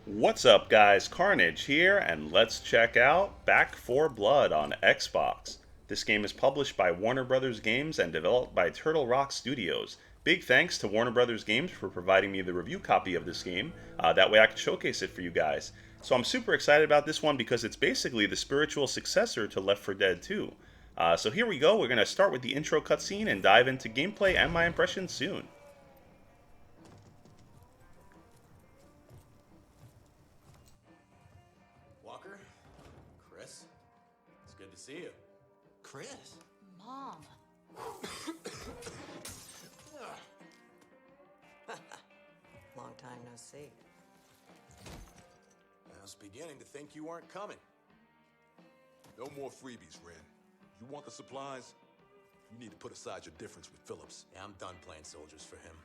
What's up, guys? Carnage here, and let's check out Back 4 Blood on Xbox. This game is published by Warner Brothers Games and developed by Turtle Rock Studios. Big thanks to Warner Brothers Games for providing me the review copy of this game. That way I can showcase it for you guys. So I'm super excited about this one because it's basically the spiritual successor to Left 4 Dead 2. So here we go. We're going to start with the intro cutscene and dive into gameplay and my impressions soon. Walker? Chris? It's good to see you. Chris? Mom. Long time no see. I was beginning to think you weren't coming. No more freebies, Ren. You want the supplies? You need to put aside your difference with Phillips. Yeah, I'm done playing soldiers for him.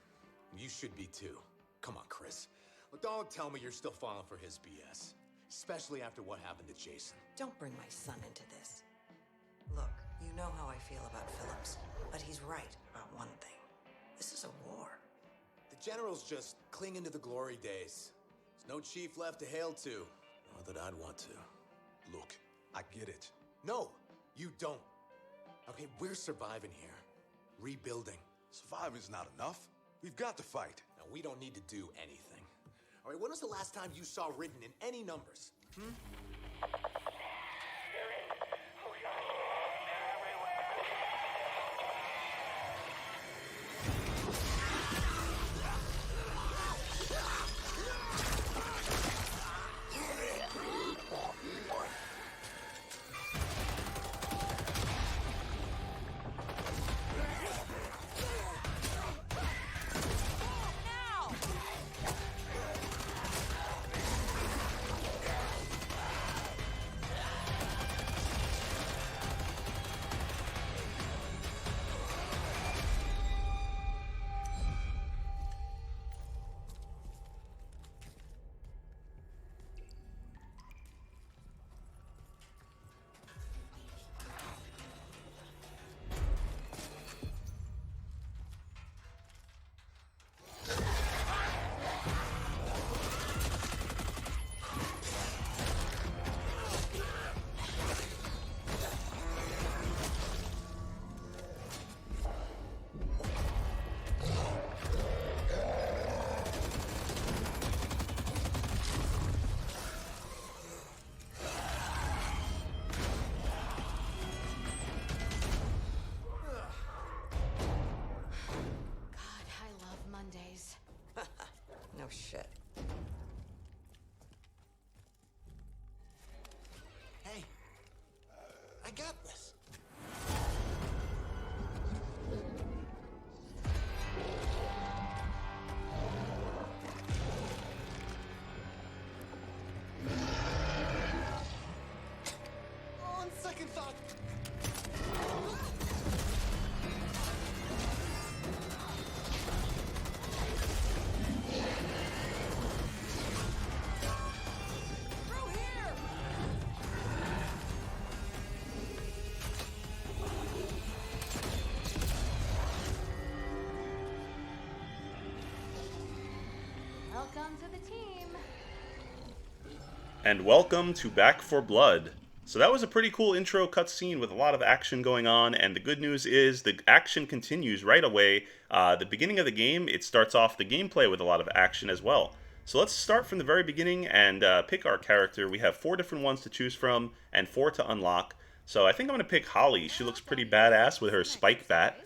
You should be too. Come on, Chris. Well, don't tell me you're still falling for his BS. Especially after what happened to Jason. Don't bring my son into this. Look, you know how I feel about Phillips, but he's right about one thing. This is a war. The general's just clinging to the glory days. There's no chief left to hail to. Not that I'd want to. Look, I get it. No, you don't. Okay, we're surviving here. Rebuilding. Surviving's not enough. We've got to fight. Now, we don't need to do anything. All right, when was the last time you saw written in any numbers? God, I love Mondays. No shit. Hey, I got this. On second thought. Through here! Welcome to the team. And welcome to Back 4 Blood. So that was a pretty cool intro cutscene with a lot of action going on, and the good news is the action continues right away. The beginning of the game, it starts off the gameplay with a lot of action as well. So let's start from the very beginning and pick our character. We have 4 different ones to choose from and 4 to unlock. So I think I'm going to pick Holly. She looks pretty badass with her spike bat.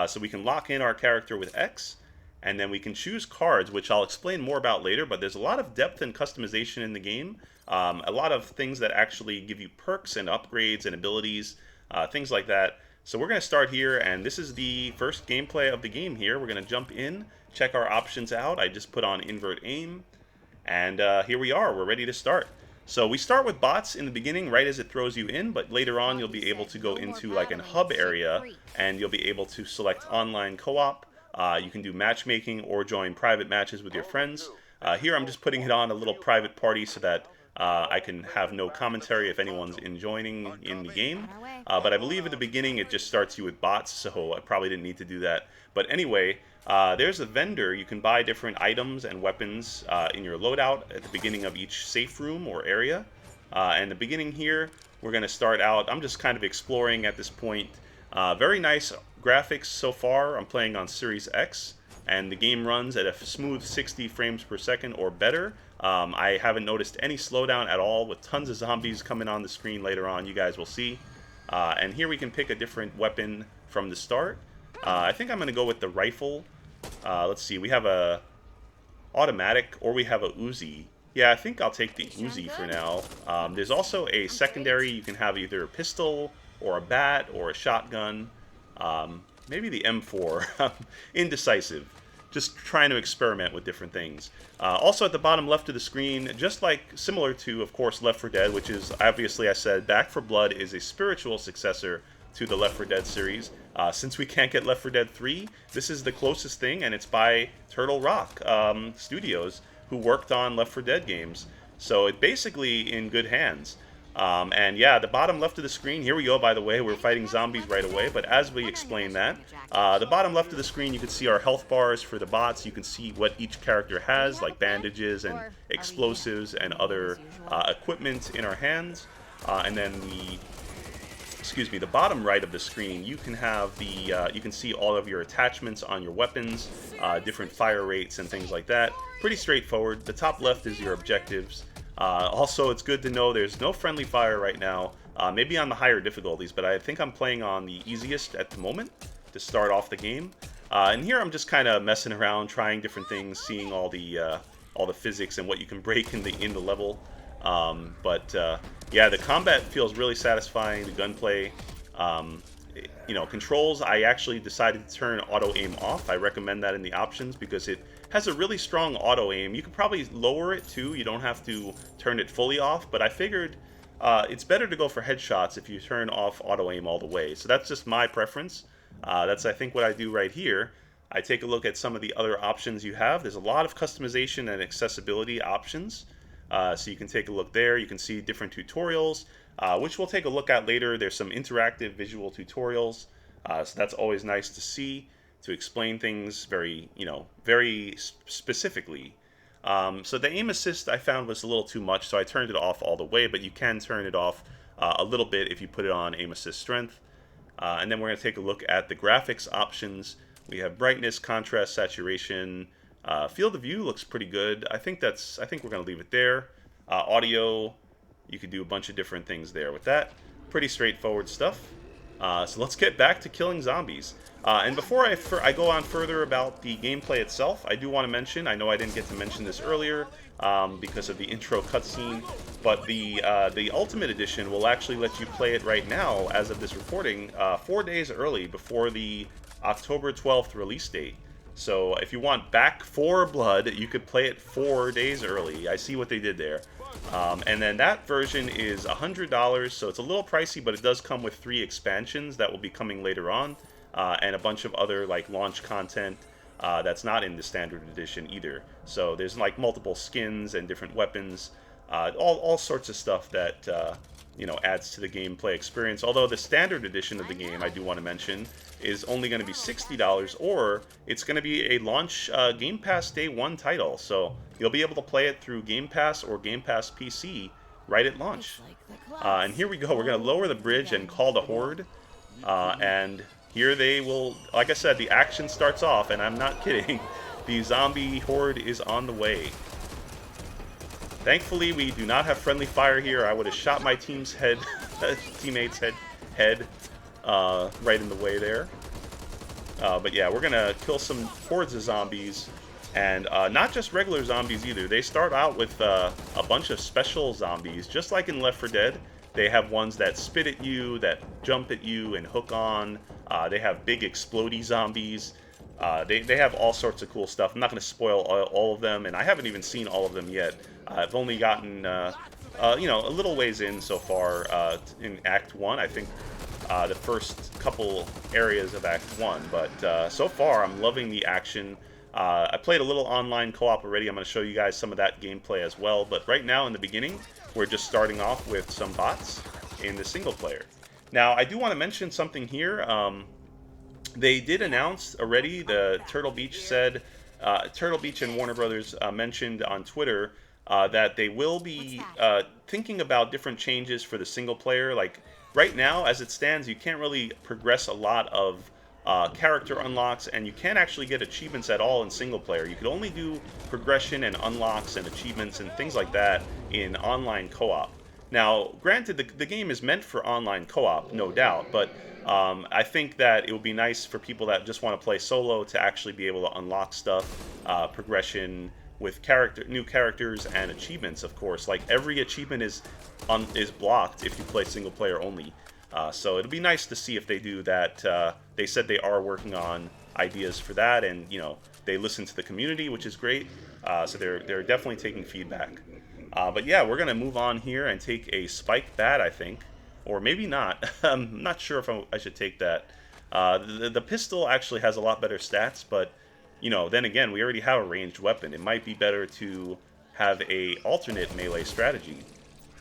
So we can lock in our character with X, and then we can choose cards, which I'll explain more about later, but there's a lot of depth and customization in the game. A lot of things that actually give you perks and upgrades and abilities, things like that. So we're going to start here, and this is the first gameplay of the game here. We're going to jump in, check our options out. I just put on invert aim, and here we are. We're ready to start. So we start with bots in the beginning, right as it throws you in, but later on you'll be able to go into like an hub area, and you'll be able to select online co-op. You can do matchmaking or join private matches with your friends. Here I'm just putting it on a little private party so that I can have no commentary if anyone's joining in the game. But I believe at the beginning it just starts you with bots, so I probably didn't need to do that. But anyway, there's a vendor. You can buy different items and weapons in your loadout at the beginning of each safe room or area. And the beginning here, we're going to start out. I'm just kind of exploring at this point. Very nice graphics so far. I'm playing on Series X, and the game runs at a smooth 60 frames per second or better. I haven't noticed any slowdown at all, with tons of zombies coming on the screen later on. You guys will see. And here we can pick a different weapon from the start. I think I'm going to go with the rifle. Let's see. We have a automatic, or we have a Uzi. Yeah, I think I'll take the Uzi for now. There's also a secondary. You can have either a pistol or a bat or a shotgun. Maybe the M4. Indecisive. Just trying to experiment with different things. Also at the bottom left of the screen, just like similar to, of course, Left 4 Dead, which is obviously, I said, Back 4 Blood is a spiritual successor to the Left 4 Dead series. Since we can't get Left 4 Dead 3, this is the closest thing, and it's by Turtle Rock Studios, who worked on Left 4 Dead games. So it's basically in good hands. And yeah, the bottom left of the screen, here we go, by the way, we're fighting zombies right away, but as we explain that, the bottom left of the screen, you can see our health bars for the bots. You can see what each character has, like bandages and explosives and other equipment in our hands. And then the bottom right of the screen, you can have you can see all of your attachments on your weapons, different fire rates and things like that. Pretty straightforward. The top left is your objectives. Also, it's good to know there's no friendly fire right now, maybe on the higher difficulties, but I think I'm playing on the easiest at the moment to start off the game. And here I'm just kind of messing around, trying different things, seeing all the physics and what you can break in the level. Yeah, the combat feels really satisfying. The gunplay, controls, I actually decided to turn auto aim off. I recommend that in the options because it has a really strong auto aim. You could probably lower it too. You don't have to turn it fully off, but I figured it's better to go for headshots if you turn off auto aim all the way. So that's just my preference. That's, I think, what I do right here. I take a look at some of the other options you have. There's a lot of customization and accessibility options. So you can take a look there. You can see different tutorials, which we'll take a look at later. There's some interactive visual tutorials. So that's always nice to see, to explain things very specifically. So the aim assist I found was a little too much, so I turned it off all the way, but you can turn it off a little bit if you put it on aim assist strength. And then we're going to take a look at the graphics options. We have brightness, contrast, saturation. Field of view looks pretty good. I think we're going to leave it there. Audio, you could do a bunch of different things there with that. Pretty straightforward stuff. So let's get back to killing zombies. And before I go on further about the gameplay itself, I do want to mention, I know I didn't get to mention this earlier because of the intro cutscene, but the Ultimate Edition will actually let you play it right now, as of this recording, 4 days early before the October 12th release date. So if you want Back 4 Blood, you could play it 4 days early. I see what they did there. And then that version is $100, so it's a little pricey, but it does come with 3 expansions that will be coming later on, and a bunch of other like launch content that's not in the standard edition either. So there's like multiple skins and different weapons, all sorts of stuff that adds to the gameplay experience. Although the standard edition of the game, I do want to mention, is only going to be $60, or it's going to be a launch Game Pass Day 1 title. So you'll be able to play it through Game Pass or Game Pass PC right at launch. And here we go. We're going to lower the bridge and call the Horde. And here they will, like I said, the action starts off, and I'm not kidding. The zombie horde is on the way. Thankfully, we do not have friendly fire here. I would have shot my teammate's head right in the way there. But yeah, we're gonna kill some hordes of zombies, and not just regular zombies either. They start out with a bunch of special zombies, just like in Left 4 Dead. They have ones that spit at you, that jump at you and hook on. They have big explodey zombies. They have all sorts of cool stuff. I'm not going to spoil all of them, and I haven't even seen all of them yet. I've only gotten, a little ways in so far in Act 1. I think the first couple areas of Act 1. But so far, I'm loving the action. I played a little online co-op already. I'm going to show you guys some of that gameplay as well. But right now in the beginning, we're just starting off with some bots in the single player. Now, I do want to mention something here. They did announce already, the Turtle Beach said, Turtle Beach and Warner Brothers mentioned on Twitter that they will be thinking about different changes for the single player. Like, right now, as it stands, you can't really progress a lot of character unlocks, and you can't actually get achievements at all in single player. You could only do progression and unlocks and achievements and things like that in online co-op. Now, granted, the game is meant for online co-op, no doubt, but I think that it would be nice for people that just want to play solo to actually be able to unlock stuff, progression with new characters and achievements. Of course, like every achievement is blocked if you play single player only. So it'll be nice to see if they do that. They said they are working on ideas for that, and they listen to the community, which is great. So they're definitely taking feedback. But yeah, we're gonna move on here and take a spike bat, I think. Or maybe not. I'm not sure if I should take that. The pistol actually has a lot better stats, but then again, we already have a ranged weapon. It might be better to have a alternate melee strategy.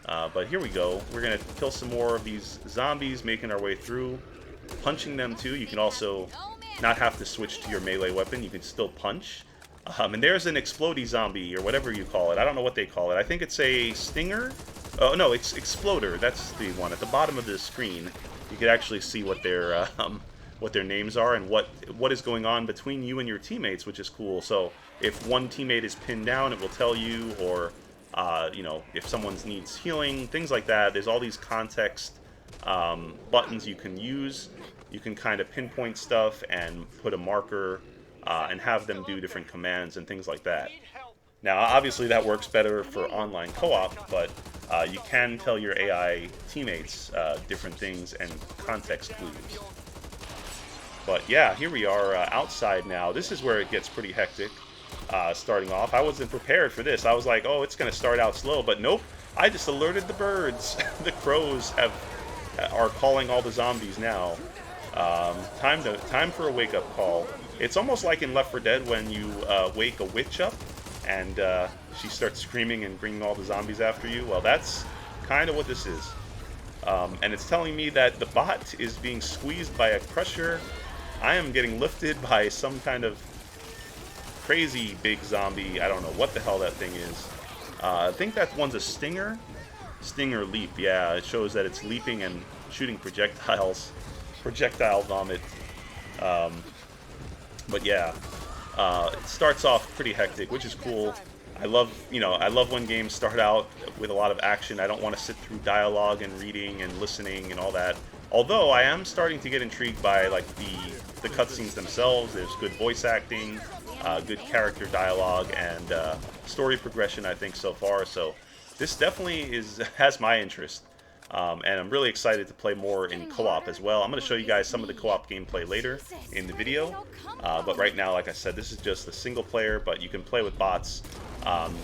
But here we go. We're gonna kill some more of these zombies, making our way through, punching them too. You can also not have to switch to your melee weapon. You can still punch. And there's an explodey zombie, or whatever you call it. I don't know what they call it. I think it's a stinger. Oh, no, it's Exploder. That's the one. At the bottom of the screen, you can actually see what their names are and what is going on between you and your teammates, which is cool. So if one teammate is pinned down, it will tell you, or if someone needs healing, things like that. There's all these context buttons you can use. You can kind of pinpoint stuff and put a marker and have them do different commands and things like that. Now, obviously, that works better for online co-op, but you can tell your AI teammates different things and context clues. But yeah, here we are outside now. This is where it gets pretty hectic. Starting off, I wasn't prepared for this. I was like, oh, it's going to start out slow, but nope. I just alerted the birds. The crows are calling all the zombies now. Time for a wake-up call. It's almost like in Left 4 Dead when you wake a witch up and she starts screaming and bringing all the zombies after you. Well, that's kind of what this is. And it's telling me that the bot is being squeezed by a crusher. I am getting lifted by some kind of crazy big zombie. I don't know what the hell that thing is. I think that one's a stinger. Stinger leap, yeah. It shows that it's leaping and shooting projectiles. Projectile vomit. But yeah, it starts off pretty hectic, which is cool. I love when games start out with a lot of action. I don't want to sit through dialogue and reading and listening and all that. Although I am starting to get intrigued by like the cutscenes themselves. There's good voice acting, good character dialogue, and story progression, I think, so far. So this definitely has my interest. And I'm really excited to play more in co-op as well. I'm going to show you guys some of the co-op gameplay later in the video. But right now, like I said, this is just a single player, but you can play with bots.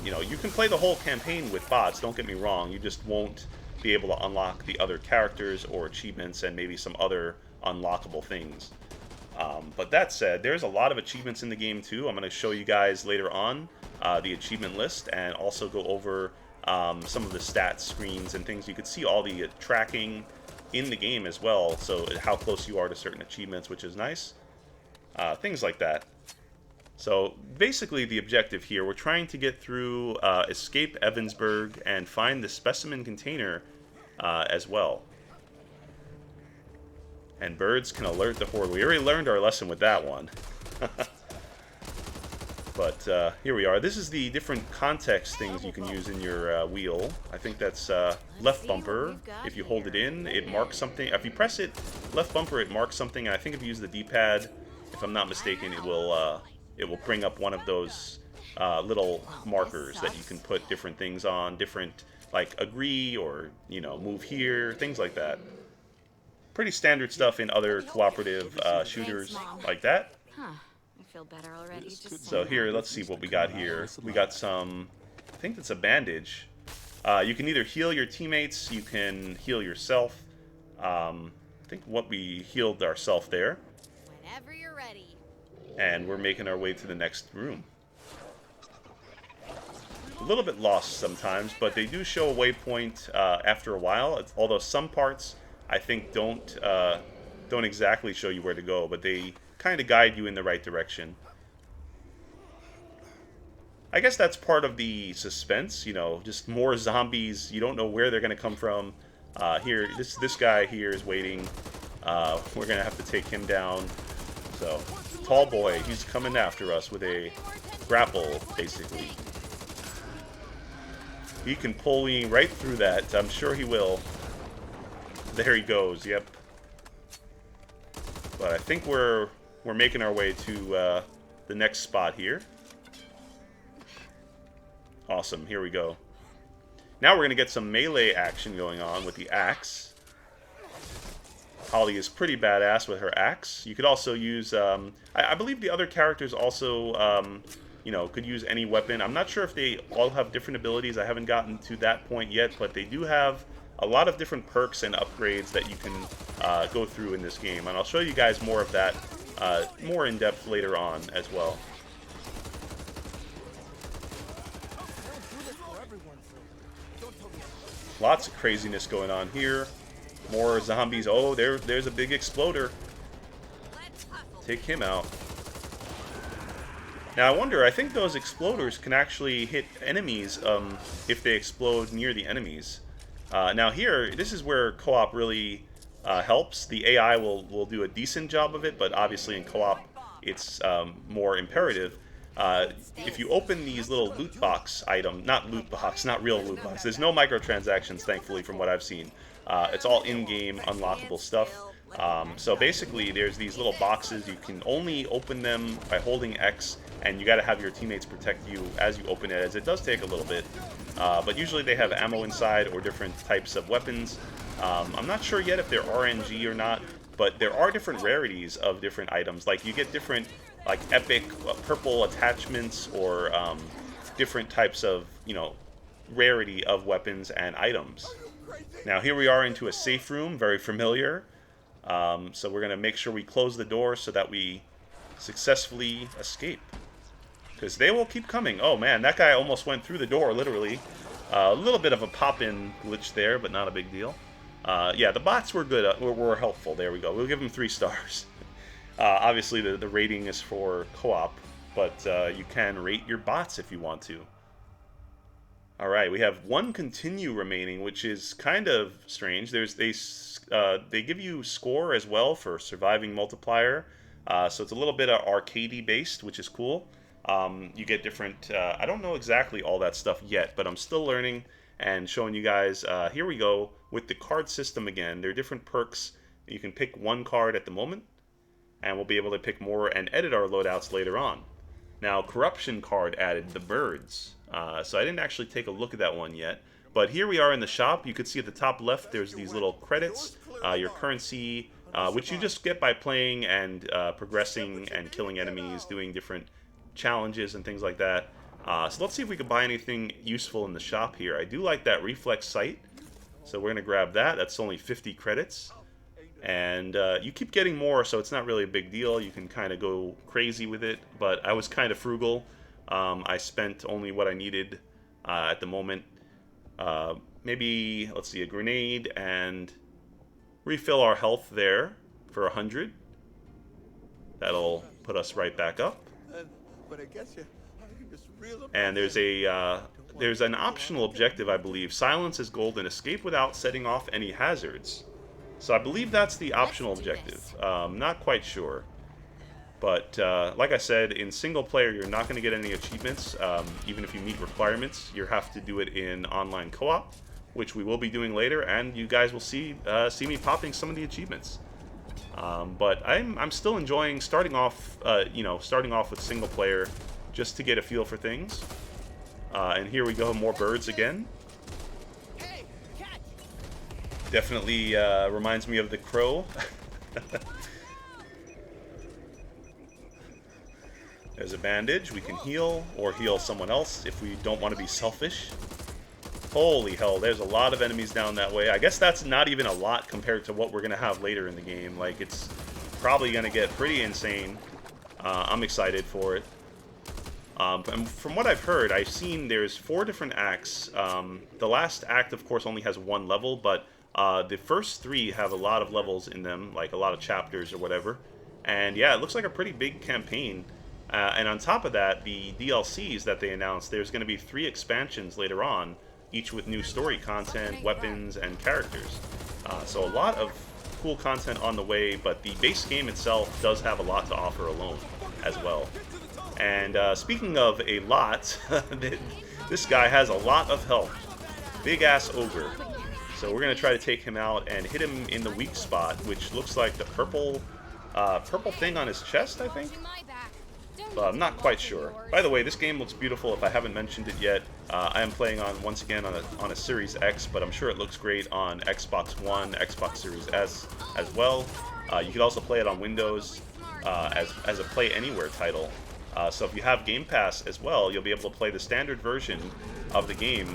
You can play the whole campaign with bots, don't get me wrong. You just won't be able to unlock the other characters or achievements and maybe some other unlockable things. But that said, there's a lot of achievements in the game too. I'm going to show you guys later on the achievement list and also go over some of the stats screens and things. You could see all the tracking in the game as well, so how close you are to certain achievements, which is nice. Things like that. So basically the objective here, we're trying to get through, escape Evansburg and find the specimen container as well. And birds can alert the horde. We already learned our lesson with that one. But here we are. This is the different context things you can use in your wheel. I think that's left bumper. If you hold it in, it marks something. If you press it, left bumper, it marks something. I think if you use the D-pad, if I'm not mistaken, it will bring up one of those little markers that you can put different things on, different, like agree or, move here, things like that. Pretty standard stuff in other cooperative shooters like that. Feel better already. So here, let's see what we got here. We got some, I think that's a bandage. You can either heal your teammates, you can heal yourself. I think what we healed ourselves there. Whenever you're ready. And we're making our way to the next room. A little bit lost sometimes, but they do show a waypoint after a while. Although some parts, I think, don't exactly show you where to go, but they kind of guide you in the right direction. I guess that's part of the suspense, you know, just more zombies. You don't know where they're going to come from. Here, this guy here is waiting. We're going to have to take him down. So, tall boy, he's coming after us with a grapple, basically. He can pull me right through that. I'm sure he will. There he goes, yep. But I think we're making our way to the next spot here. Awesome, here we go. Now we're going to get some melee action going on with the axe. Holly is pretty badass with her axe. You could also use, I believe the other characters also, you know, could use any weapon. I'm not sure if they all have different abilities. I haven't gotten to that point yet, but they do have a lot of different perks and upgrades that you can go through in this game. And I'll show you guys more of that more in depth later on as well. Lots of craziness going on here. More zombies. Oh, there's a big exploder. Take him out. Now I wonder, I think those exploders can actually hit enemies if they explode near the enemies. Now here, this is where co-op really helps. The AI will do a decent job of it, but obviously in co-op it's more imperative. If you open these little loot box item, not real loot box. There's no microtransactions, thankfully, from what I've seen. It's all in-game unlockable stuff. So basically, there's these little boxes. You can only open them by holding X, and you got to have your teammates protect you as you open it, as it does take a little bit. But usually they have ammo inside or different types of weapons. I'm not sure yet if they're RNG or not, but there are different rarities of different items. Like you get different, like epic purple attachments or different types of, you know, rarity of weapons and items. Now here we are into a safe room, very familiar. So we're going to make sure we close the door so that we successfully escape. Because they will keep coming. Oh man, that guy almost went through the door, literally. A little bit of a pop-in glitch there, but not a big deal. Yeah, the bots were good, were helpful. There we go. We'll give them 3 stars. Obviously, the rating is for co-op, but you can rate your bots if you want to. Alright, we have 1 continue remaining, which is kind of strange. They give you score as well for surviving multiplier. So it's a little bit of arcadey based, which is cool. You get different, I don't know exactly all that stuff yet, but I'm still learning and showing you guys. Here we go with the card system again. There are different perks. You can pick 1 card at the moment, and we'll be able to pick more and edit our loadouts later on. Now, corruption card added, the birds. So I didn't actually take a look at that one yet. But here we are in the shop. You can see at the top left, there's these little credits, your currency, which you just get by playing and progressing and killing enemies, doing different challenges and things like that. So let's see if we can buy anything useful in the shop here. I do like that reflex sight, so we're going to grab that. That's only 50 credits. And you keep getting more, so it's not really a big deal. You can kind of go crazy with it, but I was kind of frugal. I spent only what I needed at the moment. Maybe, let's see, a grenade and refill our health there for 100. That'll put us right back up. And there's an optional objective, I believe. Silence is golden. Escape without setting off any hazards. So I believe that's the optional objective. Not quite sure. But like I said, in single player, you're not going to get any achievements. Even if you meet requirements, you have to do it in online co-op, which we will be doing later, and you guys will see me popping some of the achievements. But I'm still enjoying starting off with single player, just to get a feel for things. And here we go, more birds again. Definitely reminds me of The Crow. There's a bandage. We can heal or heal someone else if we don't want to be selfish. Holy hell, there's a lot of enemies down that way. I guess that's not even a lot compared to what we're going to have later in the game. Like, it's probably going to get pretty insane. I'm excited for it. And from what I've heard, I've seen there's 4 different acts. The last act, of course, only has 1 level, but the first 3 have a lot of levels in them, like a lot of chapters or whatever. And yeah, it looks like a pretty big campaign. And on top of that, the DLCs that they announced, there's going to be 3 expansions later on, each with new story content, weapons, and characters. So a lot of cool content on the way, but the base game itself does have a lot to offer alone as well. And speaking of a lot, this guy has a lot of health. Big-ass ogre. So we're going to try to take him out and hit him in the weak spot, which looks like the purple thing on his chest, I think? I'm not quite sure. By the way, this game looks beautiful if I haven't mentioned it yet. I am playing once again on a Series X, but I'm sure it looks great on Xbox One, Xbox Series S as well. You could also play it on Windows as a Play Anywhere title. So if you have Game Pass as well, you'll be able to play the standard version of the game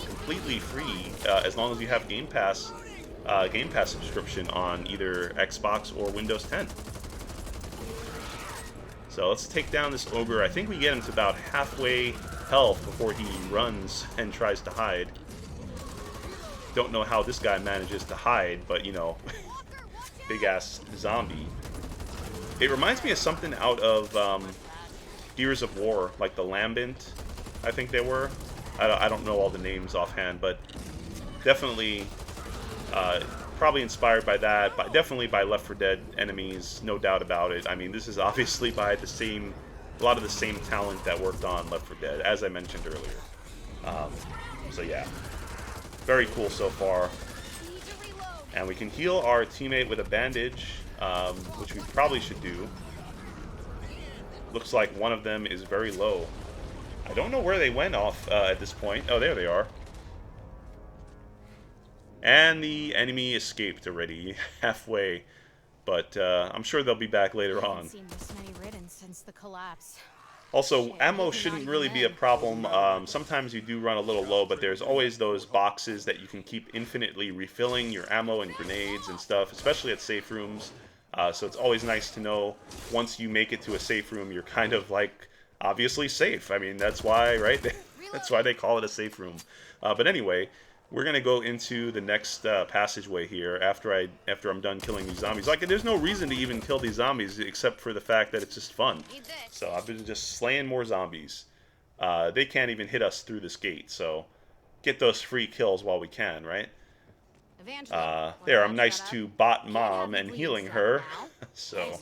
completely free as long as you have Game Pass subscription on either Xbox or Windows 10. So let's take down this ogre. I think we get him to about halfway health before he runs and tries to hide. Don't know how this guy manages to hide, but you know, big-ass zombie. It reminds me of something out of Gears of War, like the Lambent, I think they were. I don't know all the names offhand, but definitely probably inspired by that, but definitely by Left 4 Dead enemies, no doubt about it. I mean, this is obviously by a lot of the same talent that worked on Left 4 Dead, as I mentioned earlier. So yeah, very cool so far. And we can heal our teammate with a bandage, which we probably should do. Looks like one of them is very low. I don't know where they went off at this point. Oh, there they are. And the enemy escaped already, halfway. But I'm sure they'll be back later on. Since the collapse. Also, ammo shouldn't really be a problem. Sometimes you do run a little low, but there's always those boxes that you can keep infinitely refilling your ammo and grenades and stuff, especially at safe rooms. So it's always nice to know once you make it to a safe room, you're kind of like obviously safe. I mean, that's why, right? That's why they call it a safe room. But anyway, we're gonna go into the next passageway here after I'm done killing these zombies. Like, there's no reason to even kill these zombies except for the fact that it's just fun. So I've been just slaying more zombies. They can't even hit us through this gate, so get those free kills while we can, right? There, I'm nice to bot mom and healing her. So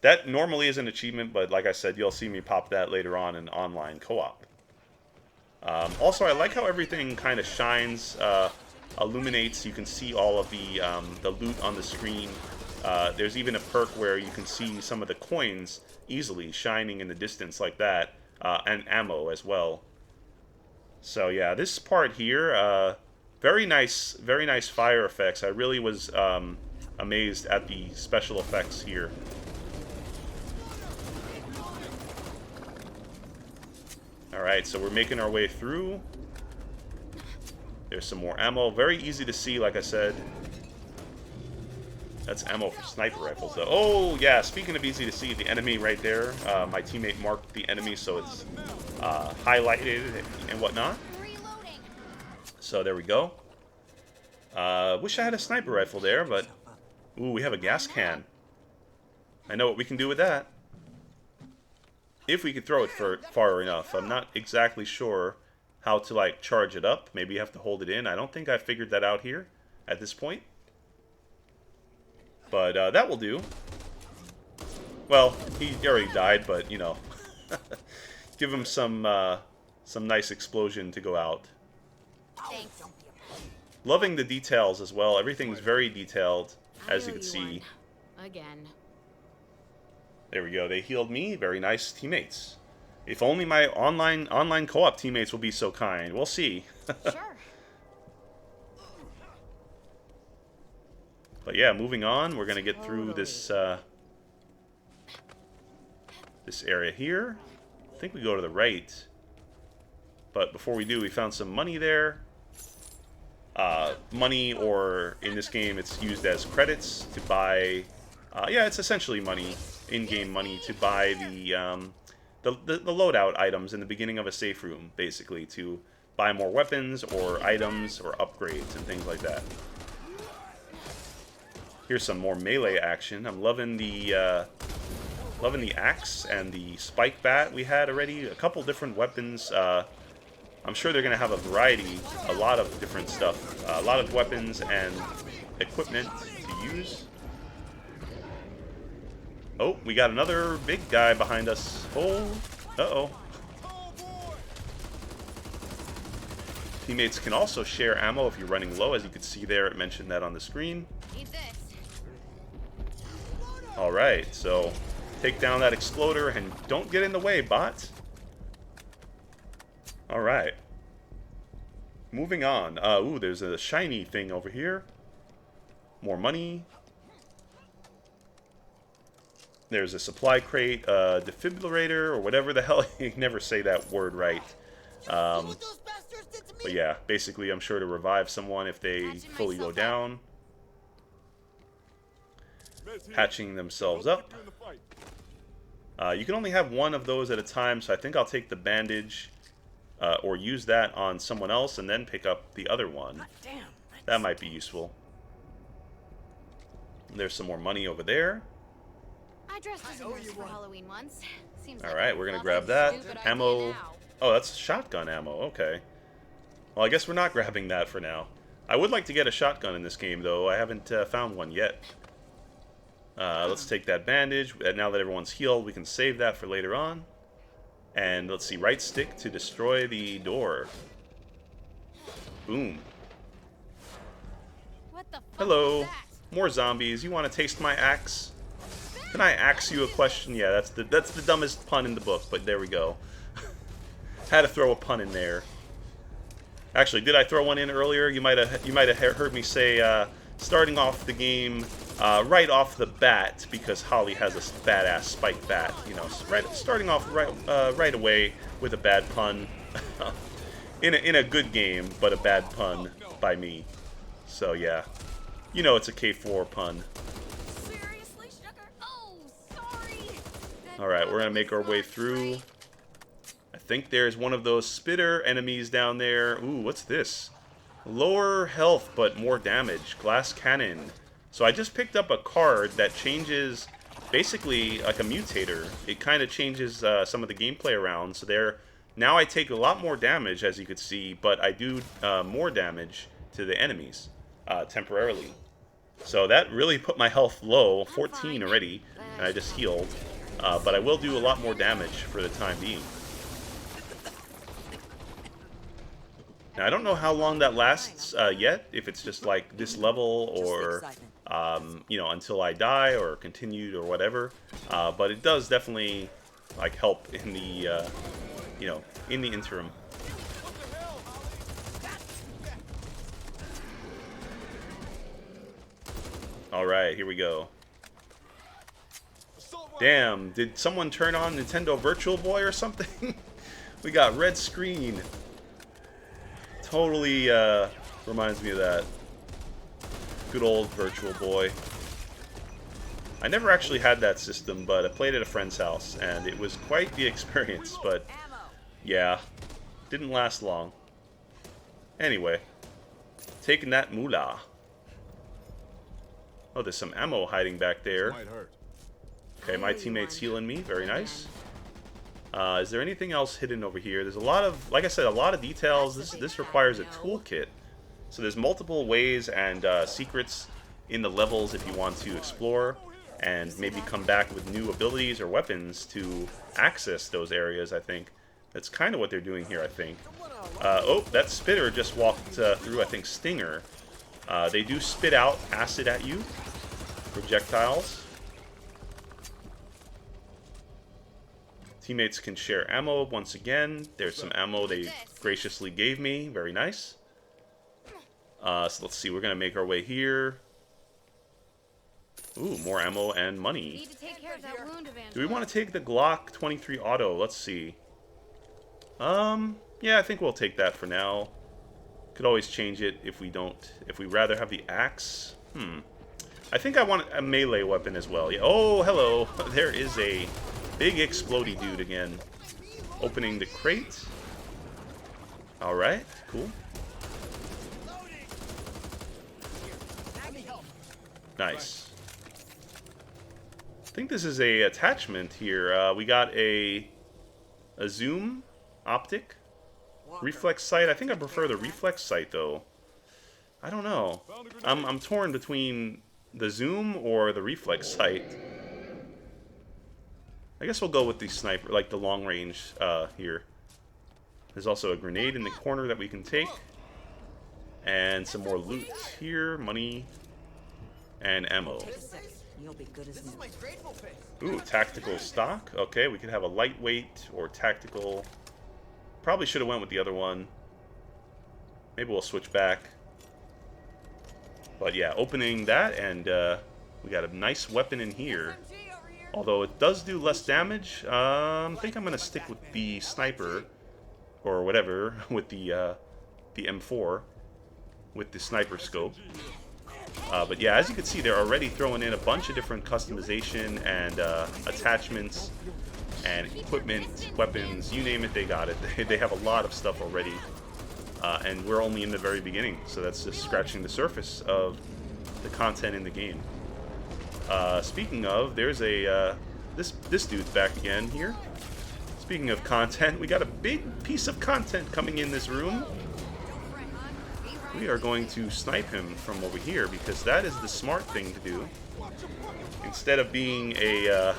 that normally is an achievement, but like I said, you'll see me pop that later on in online co-op. Also, I like how everything kind of shines, illuminates. You can see all of the loot on the screen. There's even a perk where you can see some of the coins easily shining in the distance like that, and ammo as well. So yeah, this part here, very nice fire effects. I really was amazed at the special effects here. Alright, so we're making our way through. There's some more ammo. Very easy to see, like I said. That's ammo for sniper rifles, though. Oh, yeah, speaking of easy to see, the enemy right there. My teammate marked the enemy, so it's highlighted and whatnot. So there we go. Wish I had a sniper rifle there, but... Ooh, we have a gas can. I know what we can do with that. If we could throw it far enough. I'm not exactly sure how to, like, charge it up. Maybe you have to hold it in. I don't think I figured that out here at this point. But that will do. Well, he already died, but, you know. Give him some nice explosion to go out. Thanks. Loving the details as well. Everything's very detailed, as you can see. Again. There we go. They healed me. Very nice teammates. If only my online co-op teammates will be so kind. We'll see. Sure. But yeah, moving on. We're gonna get through this this area here. I think we go to the right. But before we do, we found some money there. Money, or in this game, it's used as credits to buy Yeah, it's essentially money, in-game money, to buy the loadout items in the beginning of a safe room, basically, to buy more weapons or items or upgrades and things like that. Here's some more melee action. I'm loving the axe and the spike bat we had already. A couple different weapons. I'm sure they're going to have a variety, a lot of different stuff, a lot of weapons and equipment to use. Oh, we got another big guy behind us. Oh, uh-oh. Teammates can also share ammo if you're running low. As you can see there, it mentioned that on the screen. Need this. Alright, so take down that exploder and don't get in the way, bot. Alright. Moving on. Ooh, there's a shiny thing over here. More money. There's a supply crate, defibrillator, or whatever the hell. You can never say that word right. But yeah, basically I'm sure to revive someone if they fully go down. Patching themselves up. You can only have one of those at a time, so I think I'll take the bandage or use that on someone else and then pick up the other one. That might be useful. There's some more money over there. I dressed as a nurse for Halloween once. Seems All right, we're gonna grab that. Ammo. Oh, that's shotgun ammo. Okay. Well, I guess we're not grabbing that for now. I would like to get a shotgun in this game, though. I haven't found one yet. Let's take that bandage. Now that everyone's healed, we can save that for later on. And let's see, right stick to destroy the door. Boom. What the fuck Hello. was that? More zombies. You want to taste my axe? Can I axe you a question? Yeah, that's the dumbest pun in the book, but there we go. Had to throw a pun in there. Actually, did I throw one in earlier? You might have heard me say starting off the game right off the bat, because Holly has a badass spike bat. You know, starting off right away with a bad pun in a good game, but a bad pun by me. So yeah, you know it's a K4 pun. Seriously, sugar? Oh, sorry. All right, we're gonna make our way through. I think there's one of those spitter enemies down there. Ooh, what's this? Lower health, but more damage. Glass cannon. So I just picked up a card that changes, basically like a mutator. It kind of changes some of the gameplay around. So now I take a lot more damage, as you could see, but I do more damage to the enemies temporarily. So that really put my health low, 14 already, and I just healed. But I will do a lot more damage for the time being. Now, I don't know how long that lasts yet, if it's just like this level or, you know, until I die or continued or whatever. But it does definitely, like, help in the, you know, in the interim. Alright, here we go. Damn, did someone turn on Nintendo Virtual Boy or something? We got red screen. Totally reminds me of that. Good old Virtual Boy. I never actually had that system, but I played at a friend's house, and it was quite the experience, but yeah, didn't last long. Anyway, taking that moolah. Oh, there's some ammo hiding back there. Okay, my teammate's healing me. Very nice. Is there anything else hidden over here? There's a lot of, like I said, a lot of details. This requires a toolkit. So there's multiple ways and secrets in the levels if you want to explore and maybe come back with new abilities or weapons to access those areas, I think. That's kind of what they're doing here, I think. Oh, that spitter just walked through, I think, Stinger. They do spit out acid at you. Projectiles. Teammates can share ammo once again. There's some ammo they graciously gave me. Very nice. So let's see. We're going to make our way here. Ooh, more ammo and money. Need to take care of that wound, Do we want to take the Glock 23 Auto? Let's see. Yeah, I think we'll take that for now. Could always change it if we don't. If we rather have the axe. I think I want a melee weapon as well. Yeah. Oh, hello. There is a big explodey dude again. Opening the crate. Alright, cool. Nice. I think this is a attachment here. We got a zoom optic. Reflex sight. I think I prefer the reflex sight though. I don't know. I'm torn between the zoom or the reflex sight. I guess we'll go with the sniper, like the long range here. There's also a grenade in the corner that we can take. And some more loot here, money, and ammo. Ooh, tactical stock. Okay, we could have a lightweight or tactical. Probably should have went with the other one. Maybe we'll switch back. But yeah, opening that, and we got a nice weapon in here. Although it does do less damage. I think I'm going to stick with the sniper. Or whatever, with the M4. With the sniper scope. But yeah, as you can see, they're already throwing in a bunch of different customization and attachments and equipment, weapons, you name it, they got it. They have a lot of stuff already. And we're only in the very beginning, so that's just scratching the surface of the content in the game. Speaking of, there's a this dude's back again here. Speaking of content, we got a big piece of content coming in this room. We are going to snipe him from over here because that is the smart thing to do. Instead of being a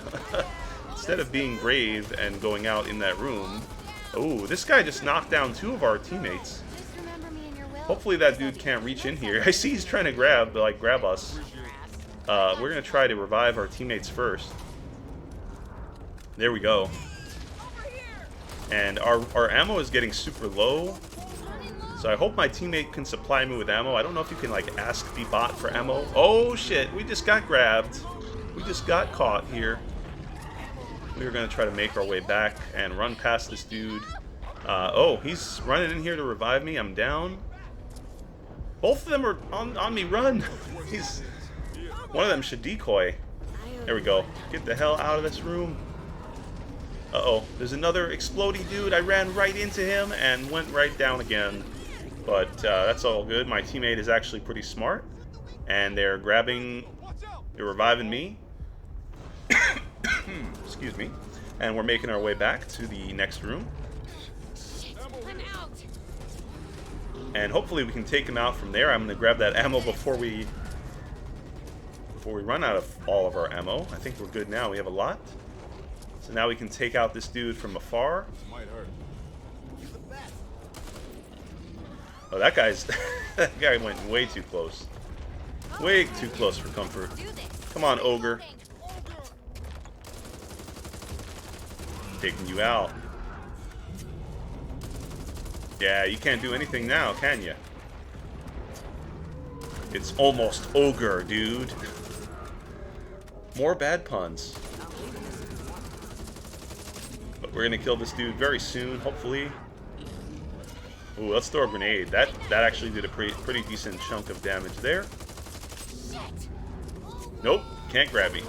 instead of being brave and going out in that room. Oh, this guy just knocked down 2 of our teammates. Hopefully that dude can't reach in here. I see he's trying to grab us. We're gonna try to revive our teammates first. There we go. And our ammo is getting super low. So I hope my teammate can supply me with ammo. I don't know if you can like ask the bot for ammo. Oh shit, we just got grabbed. We just got caught here. We were gonna try to make our way back and run past this dude. Oh, he's running in here to revive me. I'm down. Both of them are on me. Run. One of them should decoy. There we go. Get the hell out of this room. Uh-oh. There's another explodey dude. I ran right into him and went right down again. But that's all good. My teammate is actually pretty smart. And they're reviving me. Excuse me. And we're making our way back to the next room. And hopefully we can take him out from there. I'm going to grab that ammo before we run out of all of our ammo. I think we're good now. We have a lot. So now we can take out this dude from afar. Oh, that guy went way too close. Way too close for comfort. Come on, ogre. Taking you out. Yeah, you can't do anything now, can you? It's almost ogre, dude. More bad puns. But we're gonna kill this dude very soon, hopefully. Ooh, let's throw a grenade. That actually did a pretty decent chunk of damage there. Nope, can't grab me.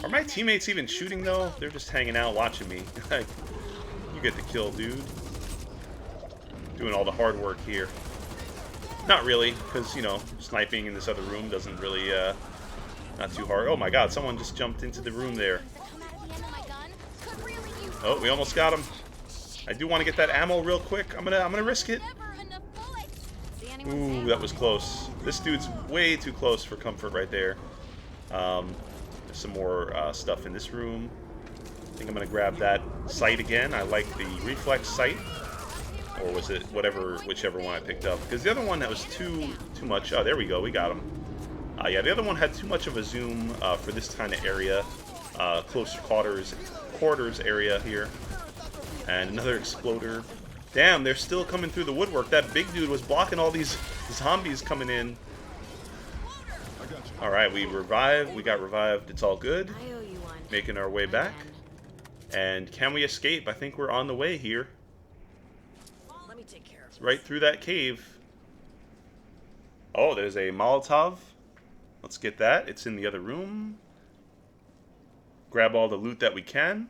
Are my teammates even shooting though? They're just hanging out watching me. You get the kill, dude. Doing all the hard work here. Not really, because, you know, sniping in this other room doesn't really, not too hard. Oh my god, someone just jumped into the room there. Oh, we almost got him. I do want to get that ammo real quick. I'm gonna risk it. Ooh, that was close. This dude's way too close for comfort right there. There's some more stuff in this room. I think I'm gonna grab that sight again. I like the reflex sight, or was it whichever one I picked up? Because the other one that was too much. Oh, there we go. We got him. Yeah, the other one had too much of a zoom for this kind of area, close quarters area here. And another exploder. Damn, they're still coming through the woodwork. That big dude was blocking all these zombies coming in. Alright, we got revived. It's all good. Making our way back. And can we escape? I think we're on the way here. It's right through that cave. Oh, there's a Molotov Let's get that. It's in the other room. Grab all the loot that we can.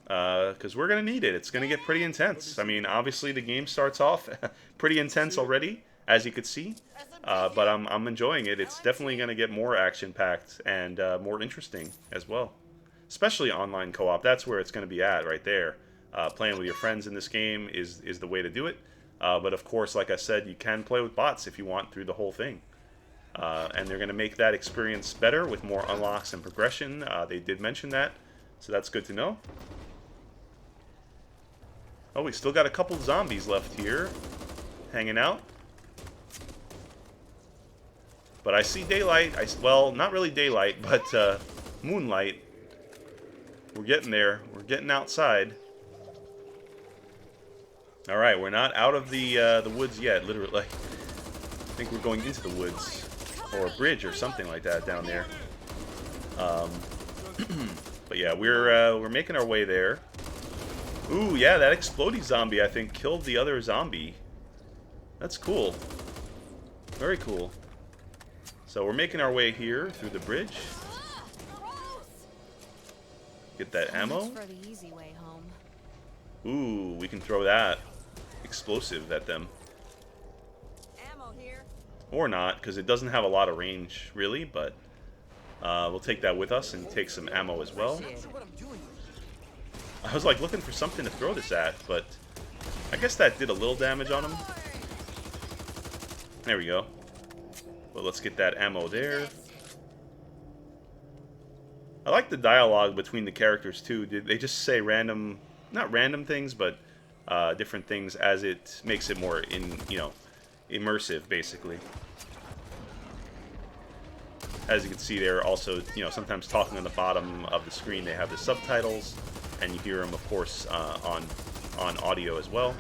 Because we're going to need it. It's going to get pretty intense. I mean, obviously the game starts off pretty intense already, as you could see. But I'm enjoying it. It's definitely going to get more action-packed and more interesting as well. Especially online co-op. That's where it's going to be at right there. Playing with your friends in this game is the way to do it. But of course, like I said, you can play with bots if you want through the whole thing. And they're going to make that experience better with more unlocks and progression. They did mention that, so that's good to know. Oh, we still got a couple zombies left here, hanging out. But I see daylight. Well, not really daylight, but moonlight. We're getting there. We're getting outside. All right, we're not out of the woods yet. Literally, I think we're going into the woods, or a bridge, or something like that down there. But yeah, we're making our way there. Ooh, yeah, that explodey zombie, I think, killed the other zombie. That's cool. Very cool. So we're making our way here through the bridge. Get that ammo. For the easy way home. Ooh, we can throw that explosive at them. Ammo here. Or not, because it doesn't have a lot of range, really, but we'll take that with us and take some ammo as well. I was like looking for something to throw this at, but I guess that did a little damage on him. There we go. Well, let's get that ammo there. I like the dialogue between the characters too. They just say random, not random things, but different things as it makes it more immersive, basically. As you can see, they're also, sometimes talking on the bottom of the screen. They have the subtitles, and you hear them, of course, on audio as well.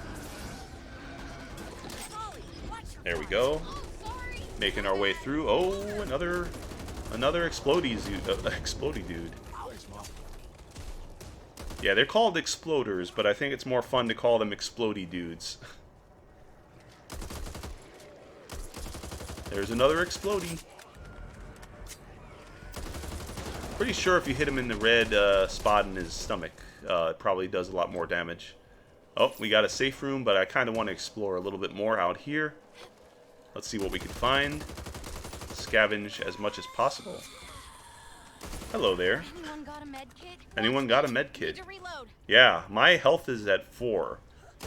There we go. Making our way through. Oh, another explodey dude. Yeah, they're called exploders, but I think it's more fun to call them explodey dudes. There's another explodey. Pretty sure if you hit him in the red spot in his stomach, it probably does a lot more damage. Oh, we got a safe room, but I kind of want to explore a little bit more out here. Let's see what we can find. Scavenge as much as possible. Hello there. Anyone got a med kit? Anyone got a med kit? Need to reload. Yeah, my health is at 4.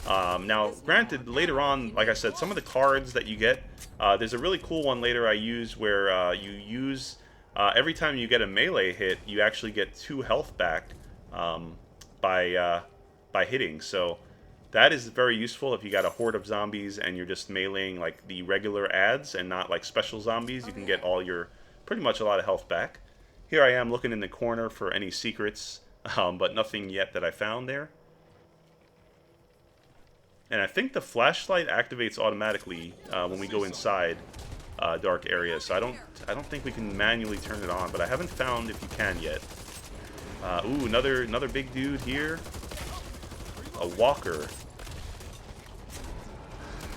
Now, granted, later on, like I said, some of the cards that you get, there's a really cool one later I use where you use, every time you get a melee hit, you actually get 2 health back by hitting. So that is very useful if you got a horde of zombies and you're just meleeing like the regular ads and not like special zombies. You can get all your, pretty much a lot of health back. Here I am looking in the corner for any secrets, but nothing yet that I found there. And I think the flashlight activates automatically when we go inside dark areas. So I don't think we can manually turn it on, but I haven't found if you can yet. Ooh, another big dude here. A walker.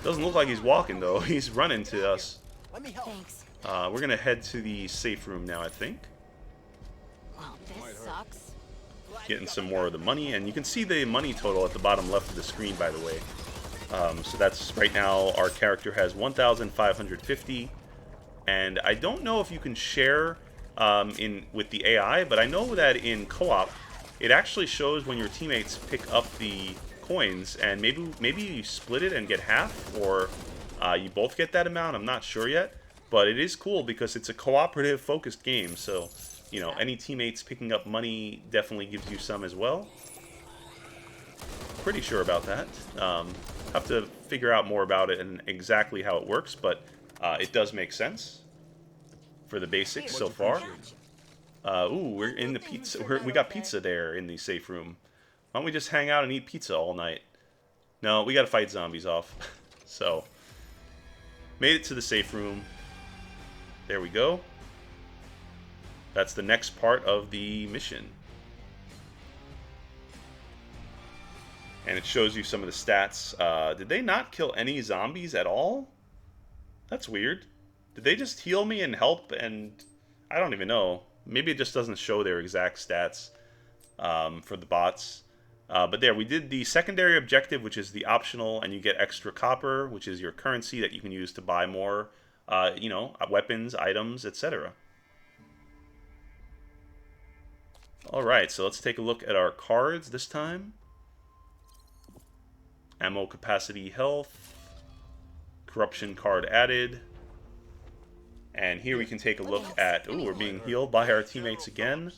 Doesn't look like he's walking though. He's running to us. Thanks. We're gonna head to the safe room now, I think. Well, this sucks. Getting some more of the money, and you can see the money total at the bottom left of the screen, by the way. So that's right now our character has 1,550, and I don't know if you can share with the AI, but I know that in co-op it actually shows when your teammates pick up the coins, and maybe you split it and get half, or you both get that amount. I'm not sure yet, but it is cool because it's a cooperative focused game, so any teammates picking up money definitely gives you some as well. Pretty sure about that. Have to figure out more about it and exactly how it works, but it does make sense for the basics so far. Ooh, we're in the pizza. We got pizza there in the safe room. Why don't we just hang out and eat pizza all night? No, we got to fight zombies off. So, made it to the safe room. There we go. That's the next part of the mission. And it shows you some of the stats. Did they not kill any zombies at all? That's weird. Did they just heal me and help? And I don't even know. Maybe it just doesn't show their exact stats for the bots. But there, we did the secondary objective, which is the optional, and you get extra copper, which is your currency that you can use to buy more, weapons, items, etc. Alright, so let's take a look at our cards this time. Ammo capacity, health. Corruption card added. And here we can take a look at... Ooh, we're being healed by our teammates again.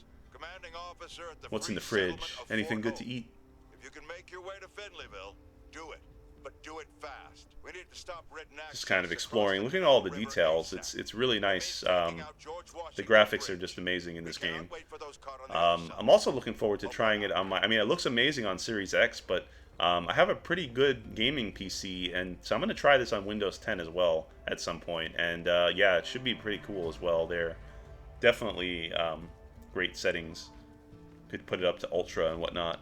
What's in the fridge? Anything good to eat? If you can make your way to Finleyville, do it. But do it fast. We need to stop written access. Just kind of exploring, looking at all the details. It's really nice. The graphics are just amazing in this game. I'm also looking forward to trying it on my... I mean, it looks amazing on Series X, but I have a pretty good gaming PC, and so I'm going to try this on Windows 10 as well at some point. And yeah, it should be pretty cool as well. They're definitely great settings. Could put it up to Ultra and whatnot.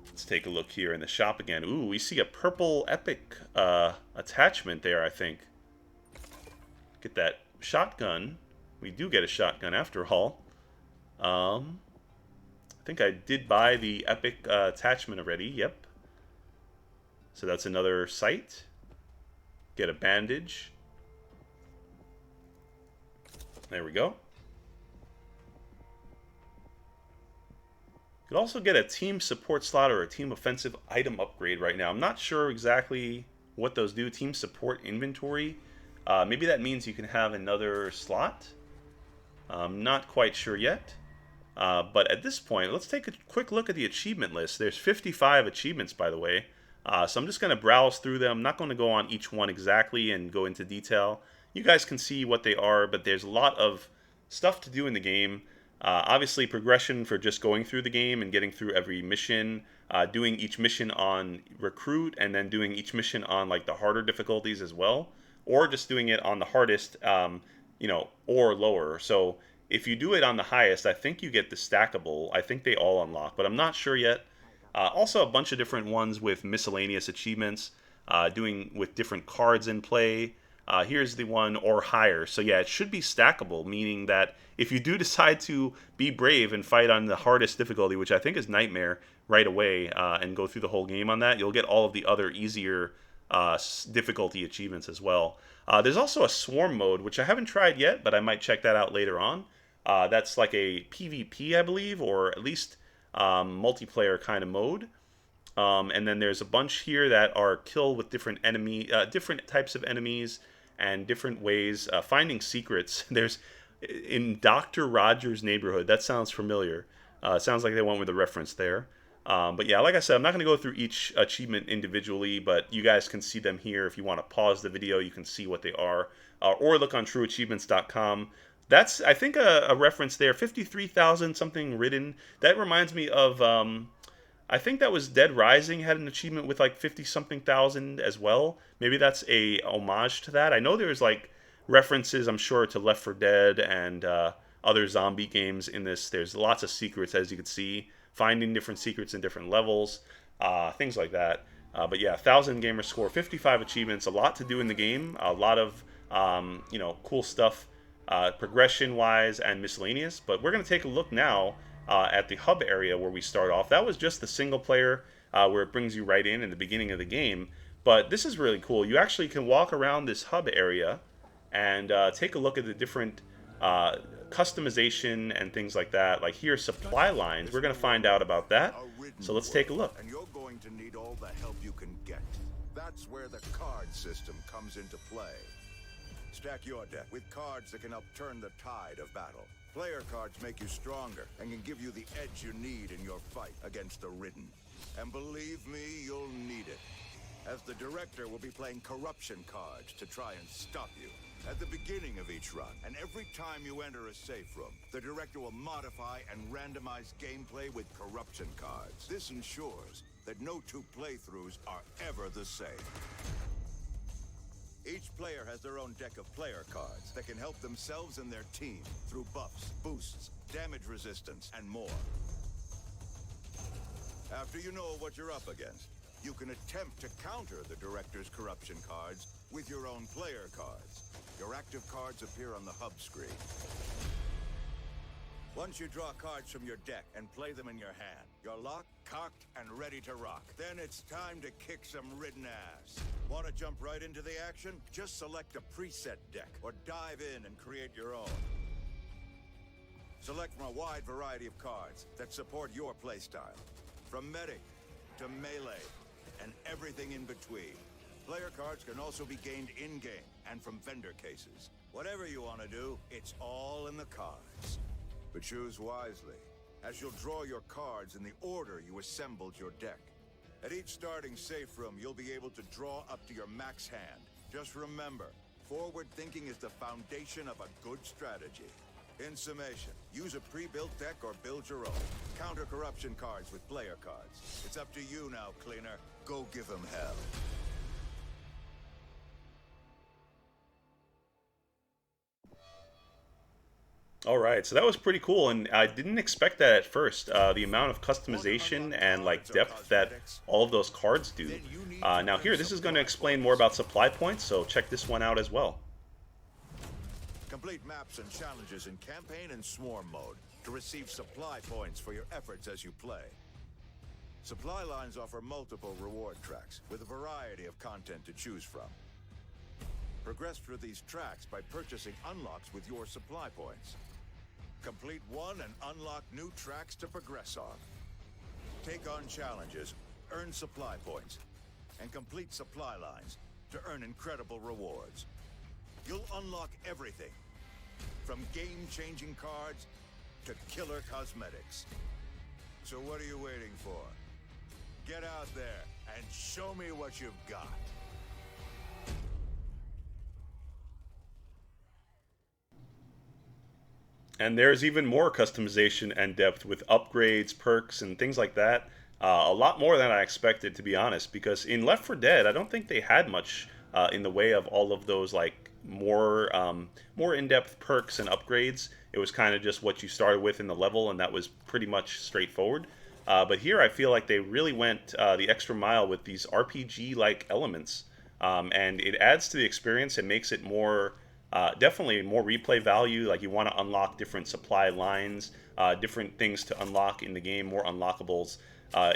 Let's take a look here in the shop again. Ooh, we see a purple epic attachment there, I think. Get that shotgun. We do get a shotgun after all. I think I did buy the epic attachment already. Yep. So that's another sight. Get a bandage. There we go. Could also get a team support slot or a team offensive item upgrade right now. I'm not sure exactly what those do. Team support inventory. Maybe that means you can have another slot. I'm not quite sure yet. But at this point, let's take a quick look at the achievement list. There's 55 achievements, by the way. So I'm just going to browse through them. I'm not going to go on each one exactly and go into detail. You guys can see what they are, but there's a lot of stuff to do in the game. Obviously, progression for just going through the game and getting through every mission, doing each mission on Recruit, and then doing each mission on like the harder difficulties as well, or just doing it on the hardest, or lower. So if you do it on the highest, I think you get the stackable. I think they all unlock, but I'm not sure yet. Also, a bunch of different ones with miscellaneous achievements, doing with different cards in play. Here's the one, or higher. So yeah, it should be stackable, meaning that if you do decide to be brave and fight on the hardest difficulty, which I think is Nightmare, right away, and go through the whole game on that, you'll get all of the other easier difficulty achievements as well. There's also a Swarm mode, which I haven't tried yet, but I might check that out later on. That's like a PvP, I believe, or at least multiplayer kind of mode. And then there's a bunch here that are kill with different types of enemies and different ways. Finding secrets. There's in Dr. Rogers' neighborhood. That sounds familiar. Sounds like they went with a reference there. But yeah, like I said, I'm not going to go through each achievement individually, but you guys can see them here. If you want to pause the video, you can see what they are. Or look on trueachievements.com. That's, I think, a reference there. 53,000 something written. That reminds me of... I think that was Dead Rising had an achievement with like 50-something thousand as well. Maybe that's a homage to that. I know there's like references, I'm sure, to Left 4 Dead and other zombie games in this. There's lots of secrets, as you can see. Finding different secrets in different levels. Things like that. But yeah, 1,000 gamer score, 55 achievements. A lot to do in the game. A lot of, cool stuff progression-wise and miscellaneous. But we're going to take a look now at the hub area where we start off. That was just the single player where it brings you right in the beginning of the game. But this is really cool. You actually can walk around this hub area and take a look at the different customization and things like that. Like here, supply lines. We're going to find out about that. So let's take a look. And you're going to need all the help you can get. That's where the card system comes into play. Stack your deck with cards that can upturn the tide of battle. Player cards make you stronger and can give you the edge you need in your fight against the Ridden. And believe me, you'll need it, as the director will be playing corruption cards to try and stop you. At the beginning of each run, and every time you enter a safe room, the director will modify and randomize gameplay with corruption cards. This ensures that no two playthroughs are ever the same. Each player has their own deck of player cards that can help themselves and their team through buffs, boosts, damage resistance, and more. After you know what you're up against, you can attempt to counter the director's corruption cards with your own player cards. Your active cards appear on the hub screen. Once you draw cards from your deck and play them in your hand, you're locked, cocked, and ready to rock. Then it's time to kick some ridden ass. Want to jump right into the action? Just select a preset deck or dive in and create your own. Select from a wide variety of cards that support your playstyle. From medic to melee and everything in between. Player cards can also be gained in-game and from vendor cases. Whatever you want to do, it's all in the cards. But choose wisely, as you'll draw your cards in the order you assembled your deck. At each starting safe room, you'll be able to draw up to your max hand. Just remember, forward thinking is the foundation of a good strategy. In summation, use a pre-built deck or build your own. Counter corruption cards with player cards. It's up to you now, Cleaner. Go give them hell. All right, so that was pretty cool, and I didn't expect that at first. The amount of customization and like depth that all of those cards do. Now here, this is going to explain more about supply points, so check this one out as well. Complete maps and challenges in campaign and swarm mode to receive supply points for your efforts as you play. Supply lines offer multiple reward tracks with a variety of content to choose from. Progress through these tracks by purchasing unlocks with your supply points. Complete one and unlock new tracks to progress on. Take on challenges, earn supply points, and complete supply lines to earn incredible rewards. You'll unlock everything, from game-changing cards to killer cosmetics. So what are you waiting for? Get out there and show me what you've got. And there's even more customization and depth with upgrades, perks, and things like that. A lot more than I expected, to be honest, because in Left 4 Dead, I don't think they had much in the way of all of those like more in-depth perks and upgrades. It was kind of just what you started with in the level, and that was pretty much straightforward. But here I feel like they really went the extra mile with these RPG-like elements, and it adds to the experience and makes it more, definitely more replay value. Like you want to unlock different supply lines, different things to unlock in the game, more unlockables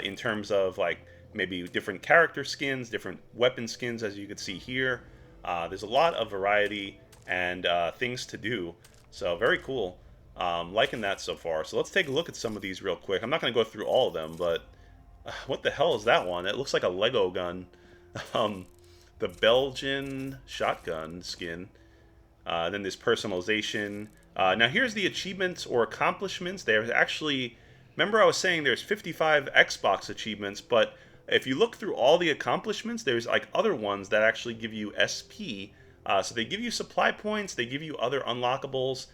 in terms of like maybe different character skins, different weapon skins, as you can see here. There's a lot of variety and things to do, so very cool. Liking that so far. So let's take a look at some of these real quick. I'm not going to go through all of them, but what the hell is that one? It looks like a Lego gun. The Belgian shotgun skin. Then this personalization. Now here's the achievements or accomplishments. There's actually, remember I was saying there's 55 Xbox achievements, but if you look through all the accomplishments, there's like other ones that actually give you SP. So they give you supply points, they give you other unlockables.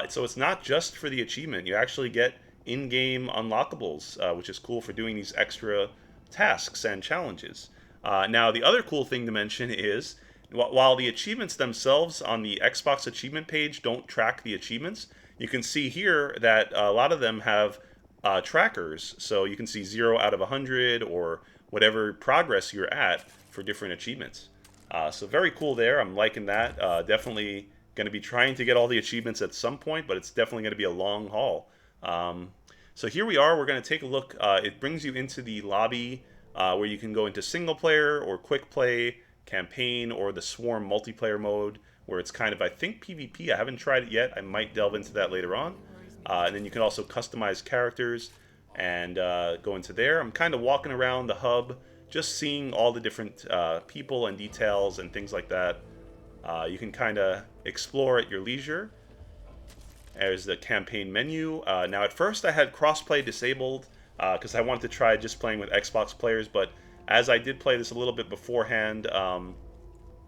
So it's not just for the achievement. You actually get in-game unlockables, which is cool for doing these extra tasks and challenges. Now, the other cool thing to mention is, while the achievements themselves on the Xbox achievement page don't track the achievements, you can see here that a lot of them have trackers. So you can see 0 out of 100 or whatever progress you're at for different achievements. So very cool there. I'm liking that. Definitely going to be trying to get all the achievements at some point, but it's definitely going to be a long haul. So here we are. We're going to take a look. It brings you into the lobby where you can go into single player or quick play, campaign, or the swarm multiplayer mode, where it's kind of, I think, PvP. I haven't tried it yet. I might delve into that later on. And then you can also customize characters and go into there. I'm kind of walking around the hub, just seeing all the different people and details and things like that. You can kind of explore at your leisure. There's the campaign menu. Now, at first I had crossplay disabled because I wanted to try just playing with Xbox players, but as I did play this a little bit beforehand,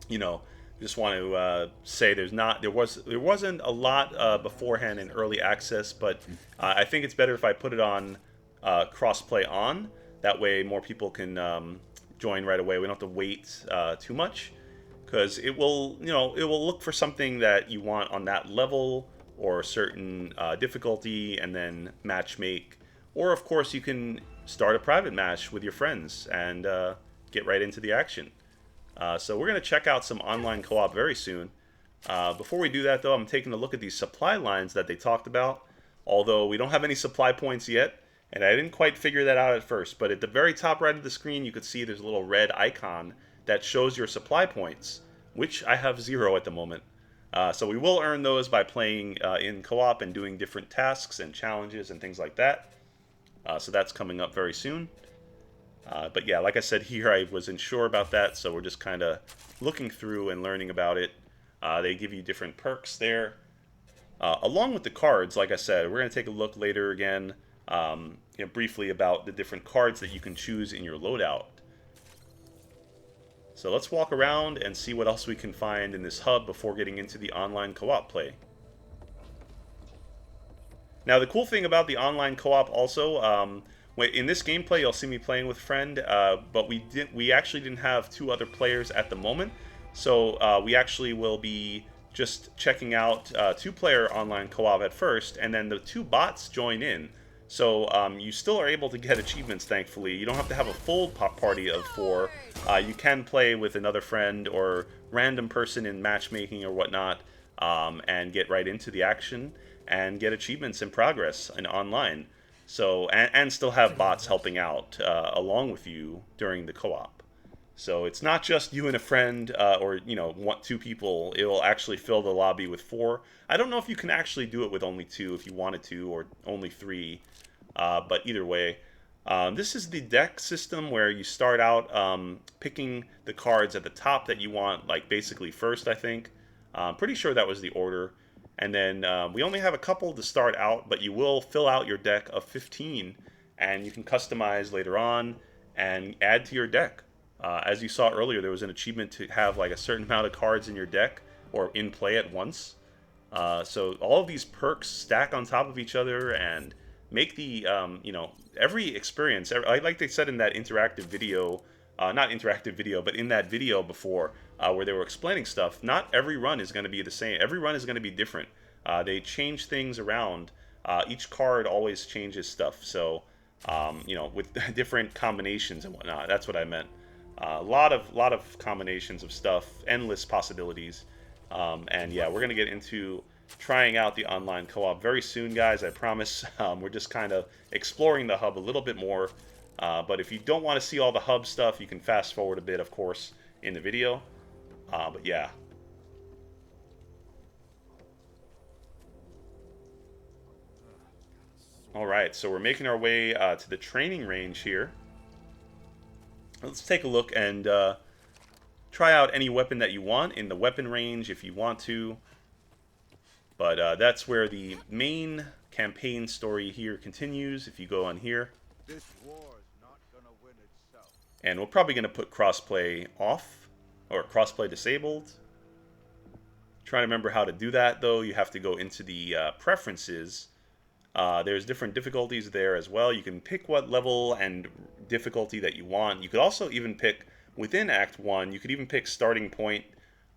you know, just want to say there wasn't a lot beforehand in early access, but I think it's better if I put it on crossplay on. That way, more people can join right away. We don't have to wait too much, because it will look for something that you want on that level or a certain difficulty, and then match make. Or of course, you can start a private match with your friends and get right into the action. So we're going to check out some online co-op very soon. Before we do that, though, I'm taking a look at these supply lines that they talked about. Although we don't have any supply points yet, and I didn't quite figure that out at first. But at the very top right of the screen, you could see there's a little red icon that shows your supply points, which I have 0 at the moment. So we will earn those by playing in co-op and doing different tasks and challenges and things like that. So that's coming up very soon. But yeah, like I said here, I wasn't sure about that, so we're just kind of looking through and learning about it. They give you different perks there. Along with the cards, like I said, we're going to take a look later again, briefly about the different cards that you can choose in your loadout. So let's walk around and see what else we can find in this hub before getting into the online co-op play. Now, the cool thing about the online co-op also, in this gameplay, you'll see me playing with a friend, but we actually didn't have 2 other players at the moment. So we actually will be just checking out 2-player online co-op at first, and then the 2 bots join in. So you still are able to get achievements, thankfully. You don't have to have a full party of 4. You can play with another friend or random person in matchmaking or whatnot, and get right into the action and get achievements in progress and online. So and still have bots helping out along with you during the co-op. So it's not just you and a friend, or 2 people. It will actually fill the lobby with 4. I don't know if you can actually do it with only 2 if you wanted to, or only 3. But either way, this is the deck system where you start out picking the cards at the top that you want, like basically first, I think. Pretty sure that was the order. And then we only have a couple to start out, but you will fill out your deck of 15, and you can customize later on and add to your deck. As you saw earlier, there was an achievement to have like a certain amount of cards in your deck or in play at once. So all of these perks stack on top of each other and make the, every experience, like they said in that interactive video, not interactive video, but in that video before, where they were explaining stuff, not every run is going to be the same. Every run is going to be different. They change things around. Each card always changes stuff. So, with different combinations and whatnot. That's what I meant. A lot of combinations of stuff, endless possibilities. And yeah, we're going to get into trying out the online co-op very soon, guys, I promise. We're just kind of exploring the hub a little bit more. But if you don't want to see all the hub stuff, you can fast forward a bit, of course, in the video. But yeah. Alright, so we're making our way to the training range here. Let's take a look and try out any weapon that you want in the weapon range if you want to. But that's where the main campaign story here continues, if you go on here. This war is not gonna win itself. And we're probably going to put crossplay off, or crossplay disabled. Trying to remember how to do that, though. You have to go into the preferences. There's different difficulties there as well. You can pick what level and difficulty that you want. You could also even pick, within Act 1, you could even pick starting point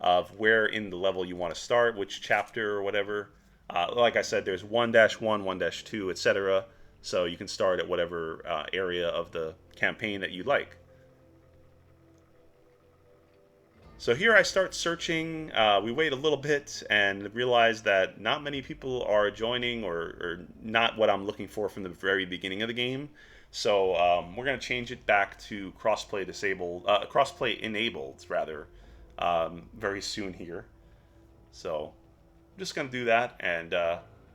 of where in the level you want to start, which chapter or whatever. Like I said, there's 1-1, 1-2, etc. So you can start at whatever area of the campaign that you like. So here I start searching. We wait a little bit and realize that not many people are joining, or not what I'm looking for from the very beginning of the game. So we're going to change it back to crossplay disabled, crossplay enabled rather, very soon here. So I'm just going to do that, and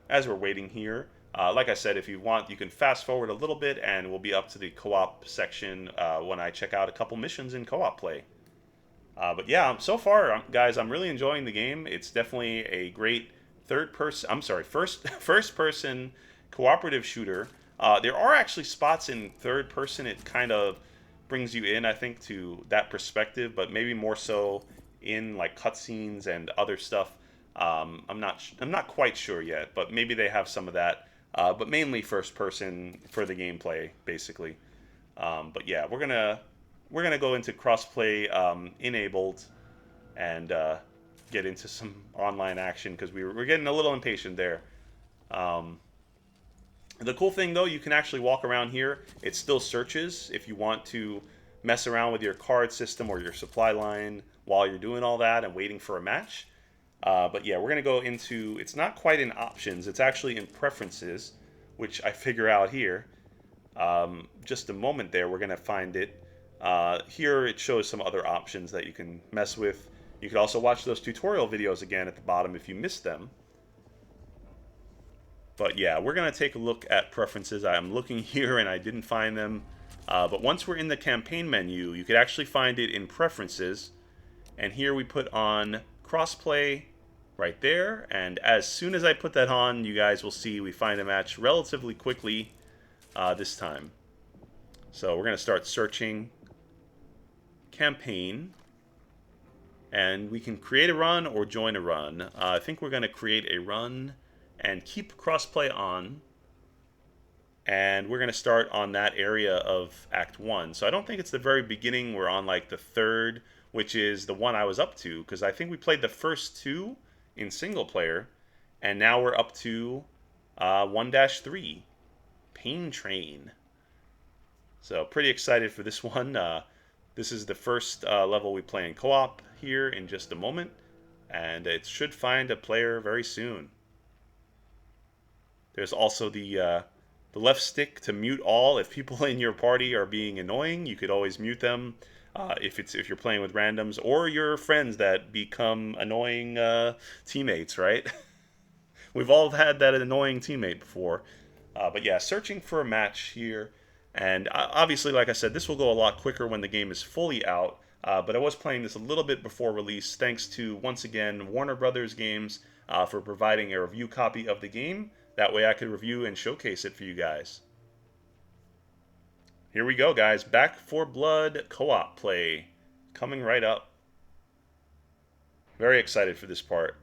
as we're waiting here, like I said, if you want, you can fast forward a little bit, and we'll be up to the co-op section when I check out a couple missions in co-op play. But yeah, so far, guys, I'm really enjoying the game. It's definitely a great first-person cooperative shooter. There are actually spots in third person. It kind of brings you in, I think, to that perspective, but maybe more so in like cutscenes and other stuff. I'm not quite sure yet, but maybe they have some of that. But mainly first person for the gameplay, basically. But yeah, we're gonna go into crossplay enabled and get into some online action, because we're getting a little impatient there. The cool thing, though, you can actually walk around here. It still searches if you want to mess around with your card system or your supply line while you're doing all that and waiting for a match. But yeah, we're going to go into, it's not quite in options, it's actually in preferences, which I figure out here. Just a moment there, we're going to find it. Here it shows some other options that you can mess with. You could also watch those tutorial videos again at the bottom if you missed them. But yeah, we're going to take a look at preferences. I'm looking here and I didn't find them. But once we're in the campaign menu, you could actually find it in preferences. And here we put on crossplay right there. And as soon as I put that on, you guys will see we find a match relatively quickly this time. So we're going to start searching campaign. And we can create a run or join a run. I think we're going to create a run and keep crossplay on. And we're going to start on that area of Act 1. So I don't think it's the very beginning. We're on like the third, which is the one I was up to. Because I think we played the first two in single player. And now we're up to 1-3, Pain Train. So pretty excited for this one. This is the first level we play in co-op here in just a moment. And it should find a player very soon. There's also the left stick to mute all. If people in your party are being annoying, you could always mute them. If you're playing with randoms or your friends that become annoying teammates, right? We've all had that annoying teammate before. But yeah, searching for a match here. And obviously, like I said, this will go a lot quicker when the game is fully out. But I was playing this a little bit before release, thanks to, once again, Warner Brothers Games for providing a review copy of the game. That way I could review and showcase it for you guys. Here we go, guys. Back 4 Blood co-op play. Coming right up. Very excited for this part.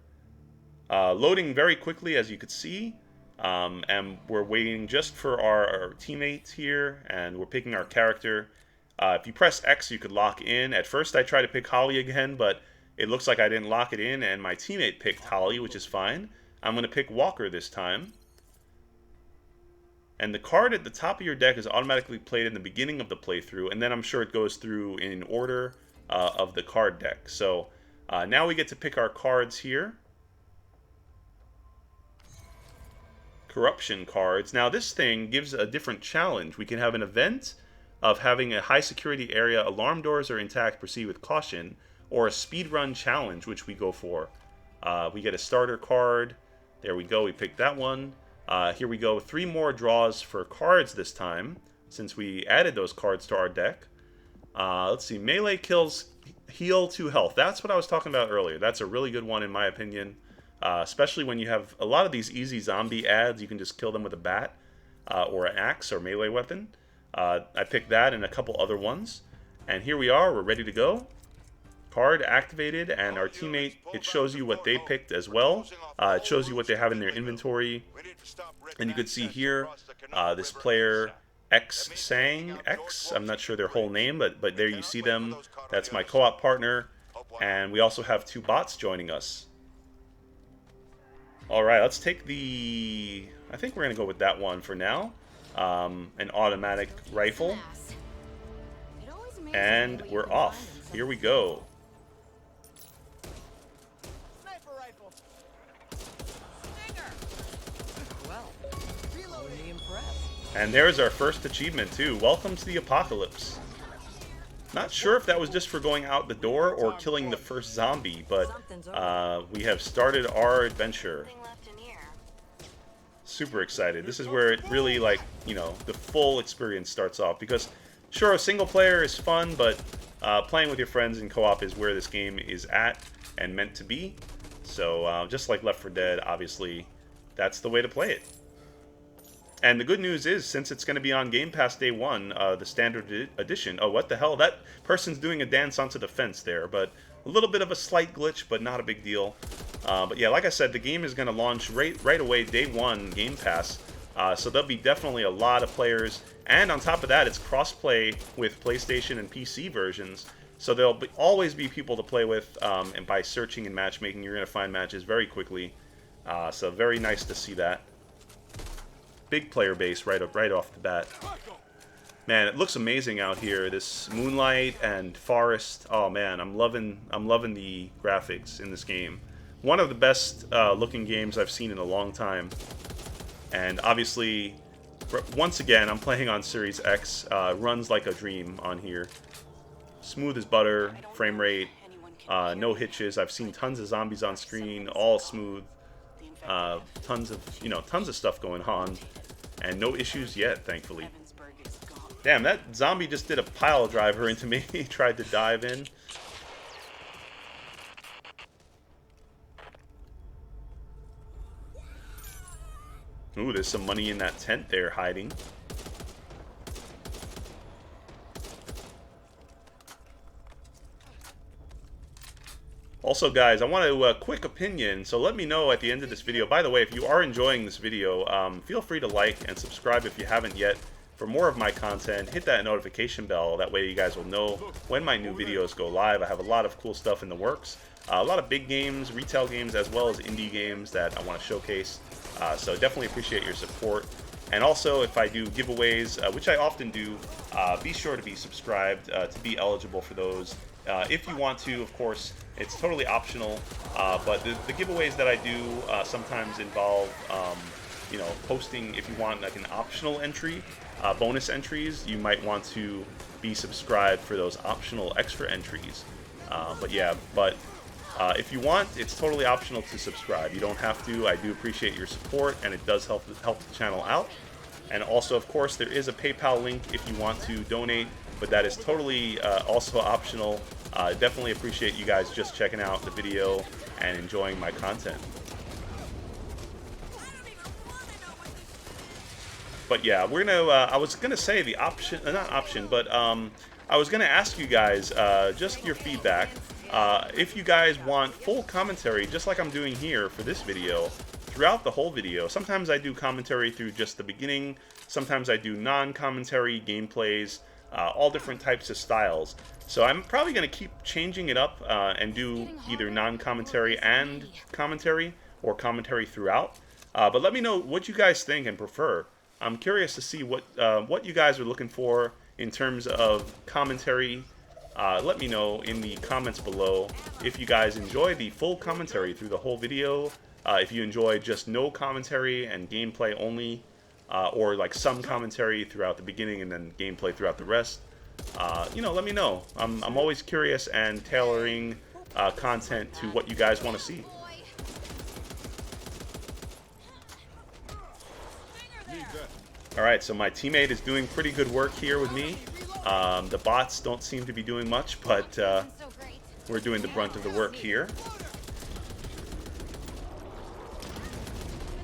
Loading very quickly, as you could see. And we're waiting just for our teammates here. And we're picking our character. If you press X, you could lock in. At first, I tried to pick Holly again, but it looks like I didn't lock it in. And my teammate picked Holly, which is fine. I'm going to pick Walker this time. And the card at the top of your deck is automatically played in the beginning of the playthrough, and then I'm sure it goes through in order of the card deck. So now we get to pick our cards here. Corruption cards. Now this thing gives a different challenge. We can have an event of having a high security area, alarm doors are intact, proceed with caution, or a speedrun challenge, which we go for. We get a starter card. There we go, we picked that one. Here we go, 3 more draws for cards this time, since we added those cards to our deck. Let's see, melee kills heal 2 health. That's what I was talking about earlier. That's a really good one in my opinion. Especially when you have a lot of these easy zombie ads, you can just kill them with a bat or an axe or melee weapon. I picked that and a couple other ones. And here we are, we're ready to go. Card activated, and our teammate, it shows you what they picked as well. It shows you what they have in their inventory. And you can see here, this player X Sang X, I'm not sure their whole name, but there you see them. That's my co-op partner. And we also have 2 bots joining us. Alright, let's take the... I think we're going to go with that one for now. An automatic rifle. And we're off. Here we go. And there's our first achievement too. Welcome to the apocalypse. Not sure if that was just for going out the door or killing the first zombie, but we have started our adventure. Super excited. This is where it really, like, you know, the full experience starts off. Because, sure, a single player is fun, but playing with your friends in co-op is where this game is at and meant to be. So, just like Left 4 Dead, obviously, that's the way to play it. And the good news is, since it's going to be on Game Pass Day 1, the Standard Edition... Oh, what the hell? That person's doing a dance onto the fence there, but a little bit of a slight glitch, but not a big deal. But yeah, like I said, the game is going to launch right away, Day 1, Game Pass. So there'll be definitely a lot of players. And on top of that, it's cross-play with PlayStation and PC versions. So there'll always be people to play with, and by searching and matchmaking, you're going to find matches very quickly. So very nice to see that. Big player base right off the bat. Man, it looks amazing out here. This moonlight and forest. Oh man, I'm loving the graphics in this game. One of the best looking games I've seen in a long time. And obviously, once again, I'm playing on Series X. Runs like a dream on here. Smooth as butter, frame rate, no hitches. I've seen tons of zombies on screen, all smooth. Tons of stuff going on, and no issues yet, thankfully. Damn, that zombie just did a pile driver into me. He tried to dive in. Ooh, there's some money in that tent there hiding. Also, guys, I want a quick opinion, so let me know at the end of this video. By the way, if you are enjoying this video, feel free to like and subscribe if you haven't yet. For more of my content, hit that notification bell. That way you guys will know when my new videos go live. I have a lot of cool stuff in the works. A lot of big games, retail games, as well as indie games that I want to showcase. So definitely appreciate your support. And also, if I do giveaways, which I often do, be sure to be subscribed to be eligible for those. If you want to, of course, it's totally optional. But the giveaways that I do sometimes involve, posting, if you want like an optional entry, bonus entries, you might want to be subscribed for those optional extra entries. But if you want, it's totally optional to subscribe. You don't have to. I do appreciate your support, and it does help the channel out. And also, of course, there is a PayPal link if you want to donate, but that is totally also optional. Definitely appreciate you guys just checking out the video and enjoying my content. But yeah, we're gonna. I was gonna say the option, not option, but I was gonna ask you guys just your feedback. If you guys want full commentary, just like I'm doing here for this video, throughout the whole video. Sometimes I do commentary through just the beginning. Sometimes I do non-commentary gameplays, all different types of styles. So I'm probably gonna keep changing it up and do either non-commentary and commentary, or commentary throughout. But let me know what you guys think and prefer. I'm curious to see what you guys are looking for in terms of commentary. Let me know in the comments below if you guys enjoy the full commentary through the whole video, if you enjoy just no commentary and gameplay only, or like some commentary throughout the beginning and then gameplay throughout the rest. Let me know. I'm always curious and tailoring content to what you guys want to see. Alright, so my teammate is doing pretty good work here with me. The bots don't seem to be doing much, but we're doing the brunt of the work here.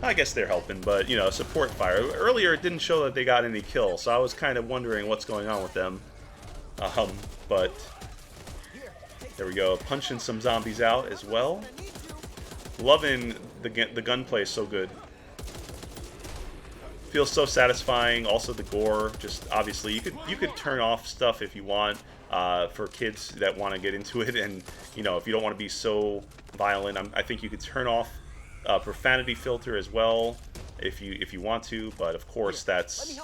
I guess they're helping, but, support fire. Earlier, it didn't show that they got any kills, so I was kind of wondering what's going on with them. But there we go, punching some zombies out as well. Loving the gunplay, so good. Feels so satisfying. Also the gore, just obviously you could turn off stuff if you want for kids that want to get into it, and if you don't want to be so violent, I think you could turn off profanity filter as well if you want to, but of course that's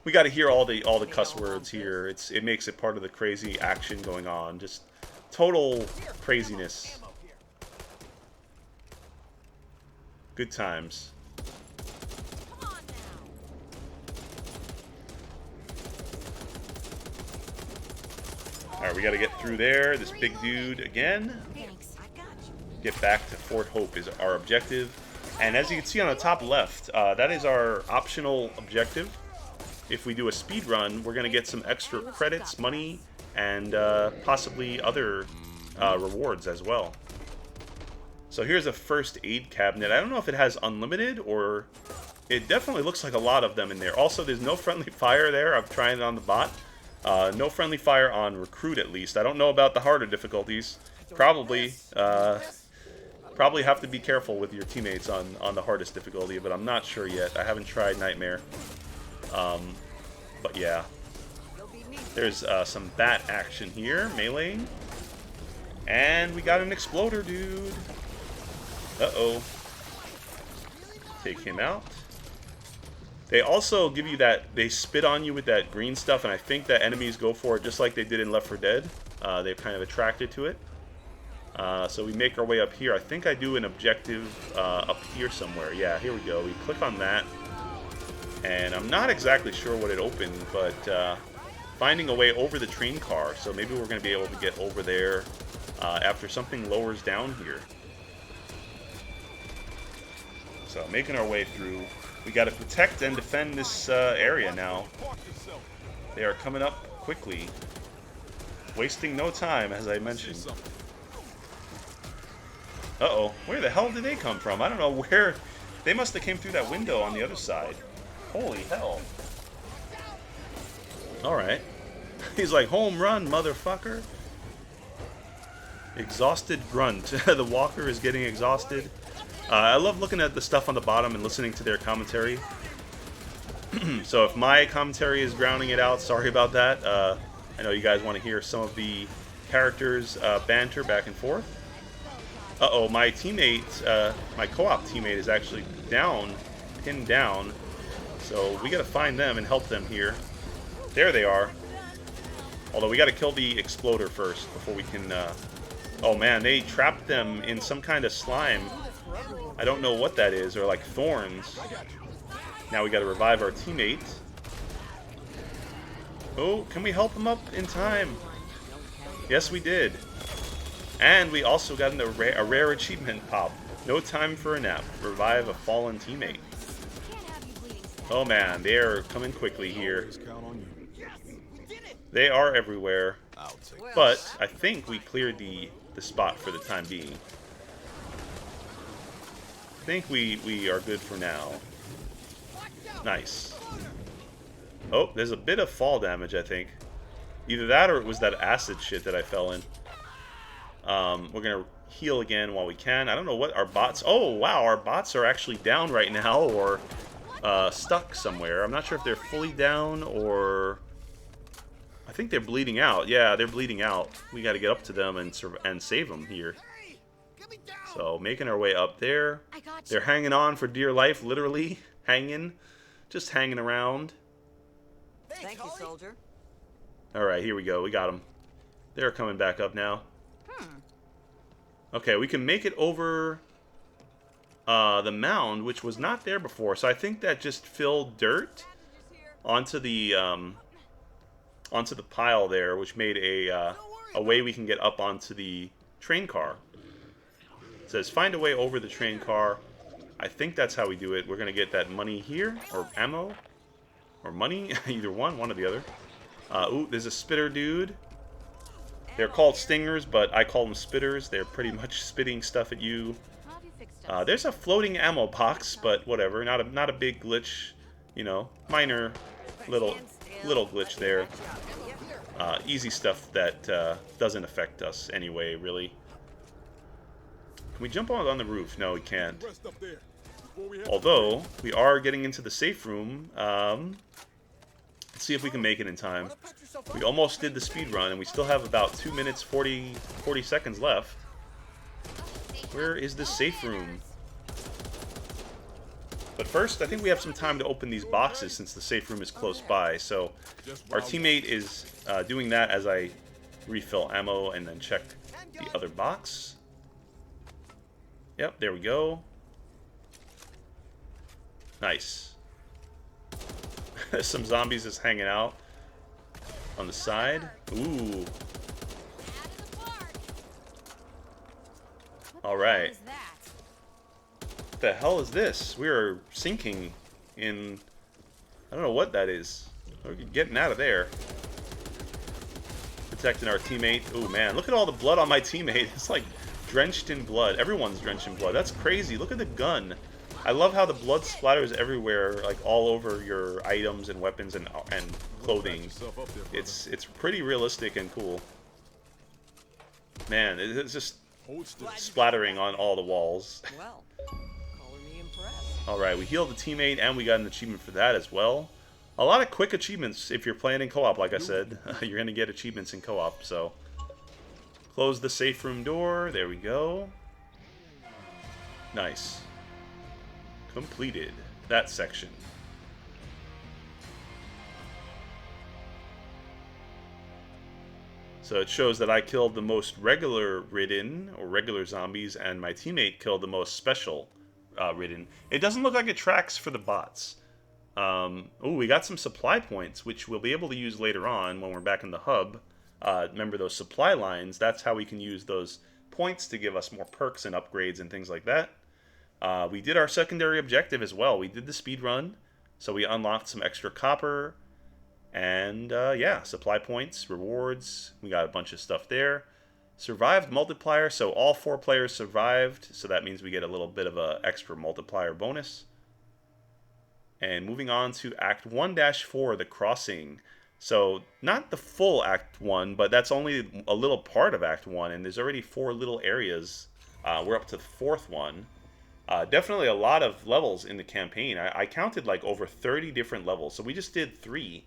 we got to hear all the cuss words here. It makes it part of the crazy action going on, just total craziness. Good times. Alright, we gotta get through there. This big dude again. Get back to Fort Hope is our objective. And as you can see on the top left, that is our optional objective. If we do a speed run, we're gonna get some extra credits, money, and possibly other rewards as well. So here's a first aid cabinet. I don't know if it has unlimited, or it definitely looks like a lot of them in there. Also, there's no friendly fire there. I'm trying it on the bot. No friendly fire on recruit, at least. I don't know about the harder difficulties. Probably have to be careful with your teammates on the hardest difficulty, but I'm not sure yet. I haven't tried Nightmare. But yeah. There's some bat action here, meleeing. And we got an exploder, dude. Uh-oh. Take him out. They also give you that, they spit on you with that green stuff, and I think that enemies go for it just like they did in Left 4 Dead. They're kind of attracted to it. So we make our way up here. I think I do an objective up here somewhere. Yeah, here we go. We click on that. And I'm not exactly sure what it opened, but finding a way over the train car. So maybe we're going to be able to get over there after something lowers down here. So making our way through. We got to protect and defend this area now. They are coming up quickly. Wasting no time, as I mentioned. Uh-oh. Where the hell did they come from? I don't know where. They must have came through that window on the other side. Holy hell. Alright. He's like, home run, motherfucker. Exhausted grunt. The walker is getting exhausted. I love looking at the stuff on the bottom and listening to their commentary. So if my commentary is drowning it out, sorry about that. I know you guys want to hear some of the characters banter back and forth. Uh-oh, my teammate, my co-op teammate is actually down, pinned down. So we gotta find them and help them here. There they are. Although we gotta kill the exploder first before we can, oh man, they trapped them in some kind of slime. I don't know what that is, or like thorns. Now we gotta revive our teammate. Oh, can we help him up in time? Yes, we did. And we also got a rare achievement pop. No time for a nap. Revive a fallen teammate. Oh man, they are coming quickly here. They are everywhere. But I think we cleared the spot for the time being. I think we are good for now. Nice. Oh, there's a bit of fall damage, I think. Either that or it was that acid shit that I fell in. We're going to heal again while we can. I don't know what our bots... Oh, wow, our bots are actually down right now or stuck somewhere. I'm not sure if they're fully down or... I think they're bleeding out. Yeah, they're bleeding out. We got to get up to them and save them here. So, making our way up there. They're hanging on for dear life, literally. Hanging. Just hanging around. Thank you, soldier. Alright, here we go. We got them. They're coming back up now. Okay, we can make it over the mound, which was not there before. So I think that just filled dirt onto the pile there, which made a way we can get up onto the train car. It says, find a way over the train car. I think that's how we do it. We're going to get that money here, or ammo, or money, either one or the other. Ooh, there's a spitter dude. They're called stingers, but I call them spitters. They're pretty much spitting stuff at you. There's a floating ammo box, but whatever. Not a big glitch, you know, minor little glitch there. Easy stuff that doesn't affect us anyway, really. Can we jump on the roof? No, we can't. Although, we are getting into the safe room. Let's see if we can make it in time. We almost did the speed run, and we still have about 2 minutes, 40 seconds left. Where is the safe room? But first, I think we have some time to open these boxes since the safe room is close by. So our teammate is doing that as I refill ammo and then check the other box. Yep, there we go. Nice. Some zombies just hanging out on the side. Ooh. Alright. What the hell is this? We are sinking in... I don't know what that is. We're getting out of there. Protecting our teammate. Ooh, man. Look at all the blood on my teammate. It's like drenched in blood. Everyone's drenched in blood. That's crazy. Look at the gun. I love how the blood splatters everywhere, like all over your items and weapons and clothing. It's pretty realistic and cool. Man, it's just splattering on all the walls. Well, color me impressed. Alright, we healed the teammate and we got an achievement for that as well. A lot of quick achievements if you're playing in co-op, like I said. You're going to get achievements in co-op, so... Close the safe room door. There we go. Nice. Completed that section. So it shows that I killed the most regular ridden or regular zombies, and my teammate killed the most special ridden. It doesn't look like it tracks for the bots. Oh, we got some supply points, which we'll be able to use later on when we're back in the hub. Remember those supply lines? That's how we can use those points to give us more perks and upgrades and things like that. We did our secondary objective as well. We did the speed run, so we unlocked some extra copper. And yeah, supply points, rewards. We got a bunch of stuff there. Survived multiplier, so all 4 players survived. So that means we get a little bit of an extra multiplier bonus. And moving on to Act 1-4, The Crossing. So not the full Act 1, but that's only a little part of Act 1. And there's already 4 little areas. We're up to the 4th one. Definitely a lot of levels in the campaign. I counted like over 30 different levels. So we just did 3.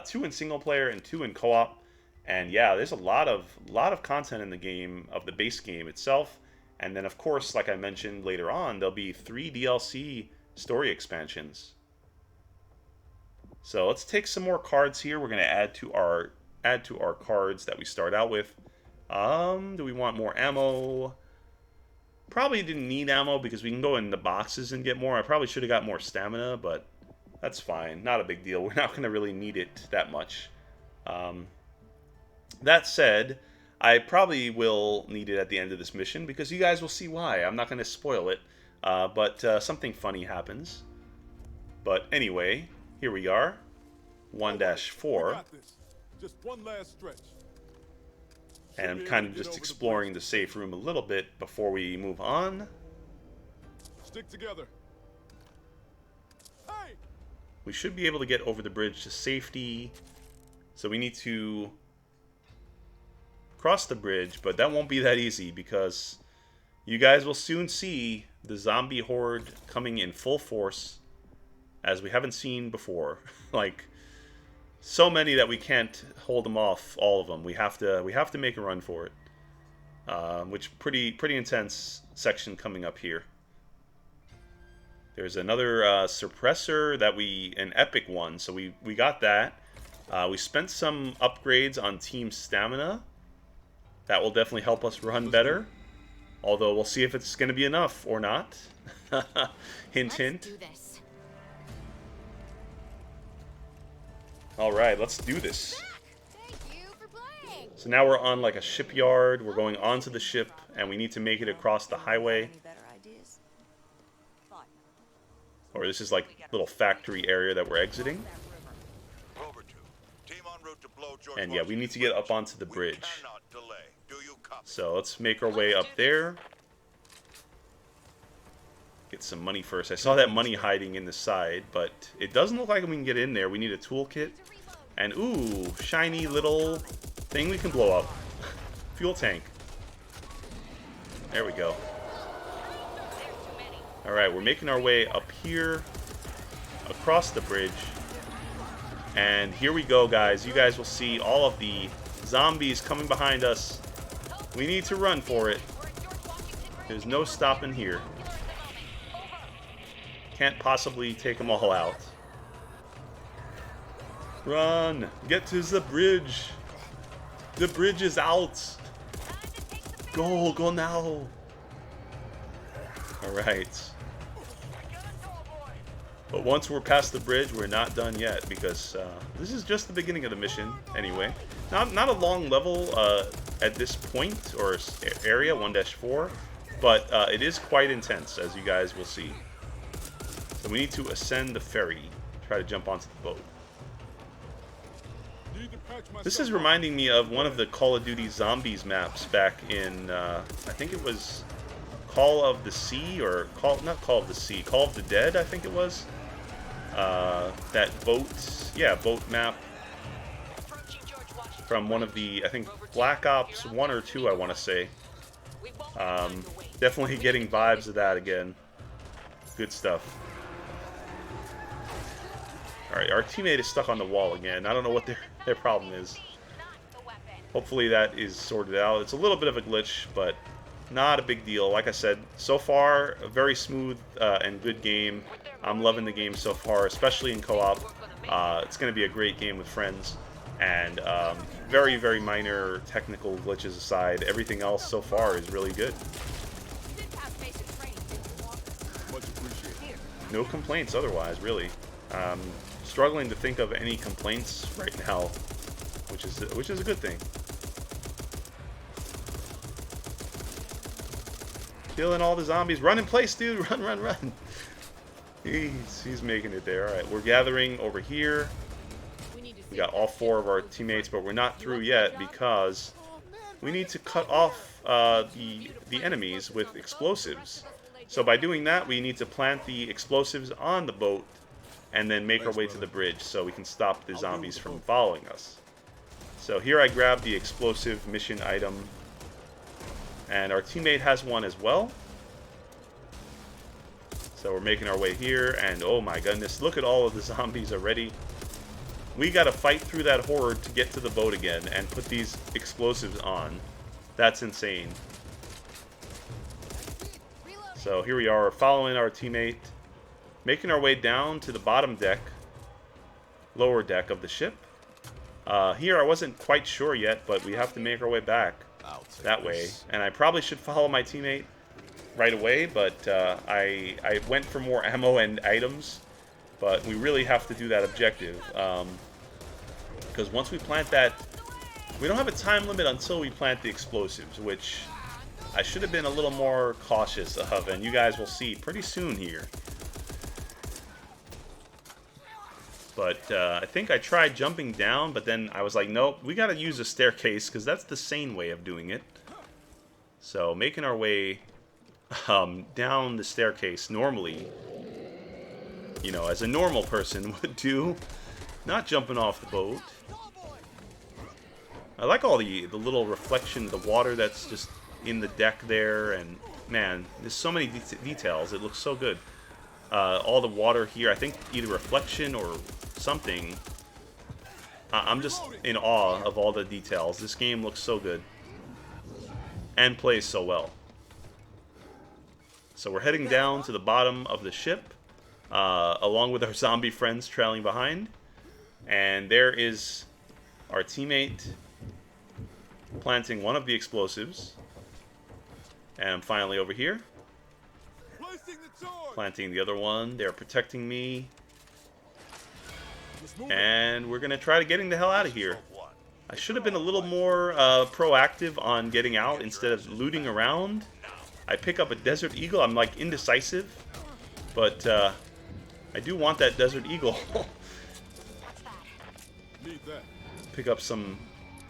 2 in single player and 2 in co-op, and yeah, there's a lot of content in the game, of the base game itself, and then of course, like I mentioned later on, there'll be 3 DLC story expansions. So let's take some more cards here. We're going to add to our cards that we start out with. Do we want more ammo? Probably didn't need ammo because we can go in the boxes and get more. I probably should have got more stamina, but that's fine. Not a big deal. We're not going to really need it that much. That said, I probably will need it at the end of this mission because you guys will see why. I'm not going to spoil it, but something funny happens. But anyway, here we are. 1-4. Just one last stretch. And I'm kind of just exploring the safe room a little bit before we move on. Stick together. We should be able to get over the bridge to safety. So we need to cross the bridge, but that won't be that easy because you guys will soon see the zombie horde coming in full force, as we haven't seen before. Like, so many that we can't hold them off, all of them. We have to make a run for it. Which pretty intense section coming up here. There's another suppressor that an epic one, so we got that. We spent some upgrades on team stamina. That will definitely help us run better. Although we'll see if it's going to be enough or not. Hint, hint. Let's do this. Alright, let's do this. Thank you for playing. So now we're on like a shipyard. We're going onto the ship, and we need to make it across the highway. Or this is like a little factory area that we're exiting. And yeah, we need to get up onto the bridge. So let's make our way up there. Get some money first. I saw that money hiding in the side, but it doesn't look like we can get in there. We need a toolkit. And ooh, shiny little thing we can blow up. Fuel tank. There we go. Alright, we're making our way up here, across the bridge, and here we go, guys. You guys will see all of the zombies coming behind us. We need to run for it. There's no stopping here. Can't possibly take them all out. Run! Get to the bridge! The bridge is out! Go now! Alright. But once we're past the bridge, we're not done yet, because this is just the beginning of the mission, anyway. Not a long level at this point, or area, 1-4, but it is quite intense, as you guys will see. So we need to ascend the ferry, try to jump onto the boat. This is reminding me of one of the Call of Duty Zombies maps back in, I think it was Call of the Sea, or not Call of the Sea, Call of the Dead, I think it was. That boat map from one of the, I think, Black Ops 1 or 2, I want to say. Definitely getting vibes of that again. Good stuff. Alright, our teammate is stuck on the wall again. I don't know what their problem is. Hopefully that is sorted out. It's a little bit of a glitch, but not a big deal. Like I said, so far, a very smooth and good game. I'm loving the game so far, especially in co-op. It's going to be a great game with friends. And very, very minor technical glitches aside, everything else so far is really good. Much appreciated. No complaints otherwise, really. Struggling to think of any complaints right now, which is a good thing. Killing all the zombies. Run in place, dude. Run, run, run. He's making it there. All right, we're gathering over here. We got all 4 of our teammates, but we're not through yet because we need to cut off the enemies with explosives. So by doing that, we need to plant the explosives on the boat and then make our way to the bridge so we can stop the zombies from following us. So here I grabbed the explosive mission item, and our teammate has one as well. So we're making our way here, and oh my goodness, look at all of the zombies already. We gotta fight through that horde to get to the boat again and put these explosives on. That's insane. So here we are, following our teammate, making our way down to the bottom deck, lower deck of the ship. Here I wasn't quite sure yet, but we have to make our way back that way. And I probably should follow my teammate right away, but I went for more ammo and items, but we really have to do that objective. Because once we plant that, we don't have a time limit until we plant the explosives, which I should have been a little more cautious of, and you guys will see pretty soon here. But I think I tried jumping down, but then I was like, nope, we gotta use a staircase, because that's the sane way of doing it. So making our way down the staircase normally, you know, as a normal person would do, not jumping off the boat. I like all the little reflection of the water that's just in the deck there, and man, there's so many details. It looks so good. All the water here, I think either reflection or something. I'm just in awe of all the details. This game looks so good and plays so well. So we're heading down to the bottom of the ship, along with our zombie friends trailing behind. And there is our teammate planting one of the explosives. And I'm finally over here, planting the other one. They're protecting me. And we're going to try to getting the hell out of here. I should have been a little more proactive on getting out instead of looting around. I pick up a Desert Eagle. I'm like indecisive. But I do want that Desert Eagle. Pick up some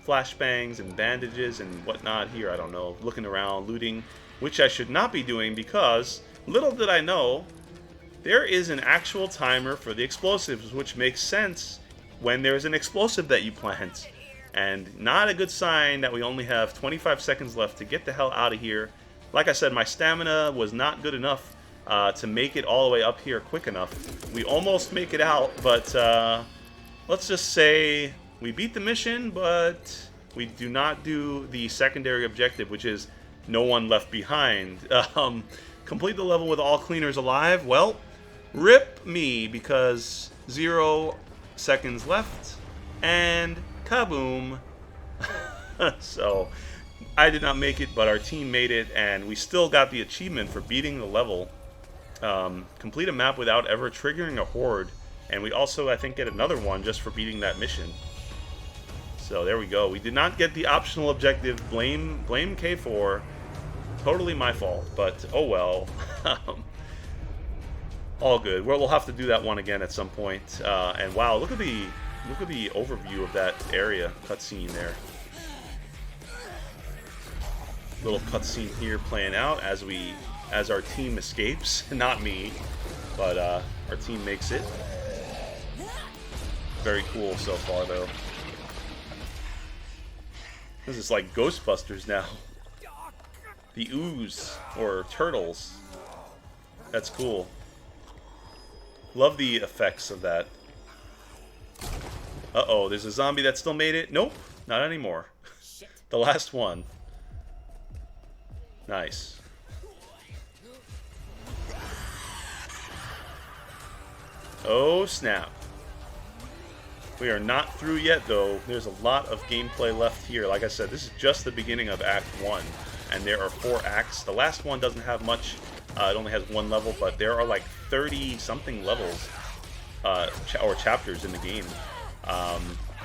flashbangs and bandages and whatnot here. I don't know. Looking around, looting, which I should not be doing because little did I know, there is an actual timer for the explosives, which makes sense when there's an explosive that you plant. And not a good sign that we only have 25 seconds left to get the hell out of here. Like I said, my stamina was not good enough to make it all the way up here quick enough. We almost make it out, but let's just say we beat the mission, but we do not do the secondary objective, which is no one left behind. Complete the level with all cleaners alive. Well, rip me, because 0 seconds left, and kaboom. So I did not make it, but our team made it, and we still got the achievement for beating the level. Complete a map without ever triggering a horde, and we also, I think, get another one just for beating that mission. So there we go. We did not get the optional objective. Blame K4. Totally my fault, but oh well. All good. Well, we'll have to do that one again at some point. And wow, look at the overview of that area cutscene there. Little cutscene here playing out as our team escapes. Not me, but our team makes it. Very cool so far, though. This is like Ghostbusters now. The ooze, or turtles. That's cool. Love the effects of that. Uh-oh, there's a zombie that still made it. Nope, not anymore. The last one. Nice. Oh, snap. We are not through yet, though. There's a lot of gameplay left here. Like I said, this is just the beginning of Act 1, and there are 4 acts. The last one doesn't have much. It only has 1 level, but there are like 30-something levels or chapters in the game.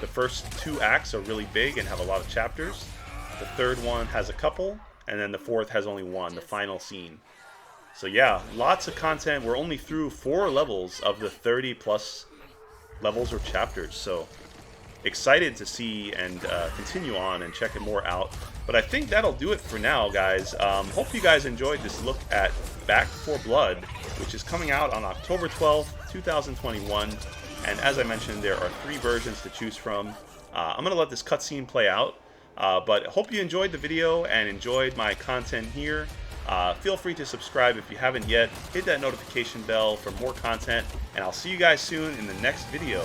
The first 2 acts are really big and have a lot of chapters. The third one has a couple, and then the fourth has only 1, the final scene. So yeah, lots of content. We're only through 4 levels of the 30+ levels or chapters, so excited to see and continue on and check it more out. But I think that'll do it for now, guys. Hope you guys enjoyed this look at Back 4 Blood, which is coming out on October 12th, 2021. And as I mentioned, there are 3 versions to choose from. I'm going to let this cutscene play out, but hope you enjoyed the video and enjoyed my content here. Feel free to subscribe if you haven't yet. Hit that notification bell for more content, and I'll see you guys soon in the next video.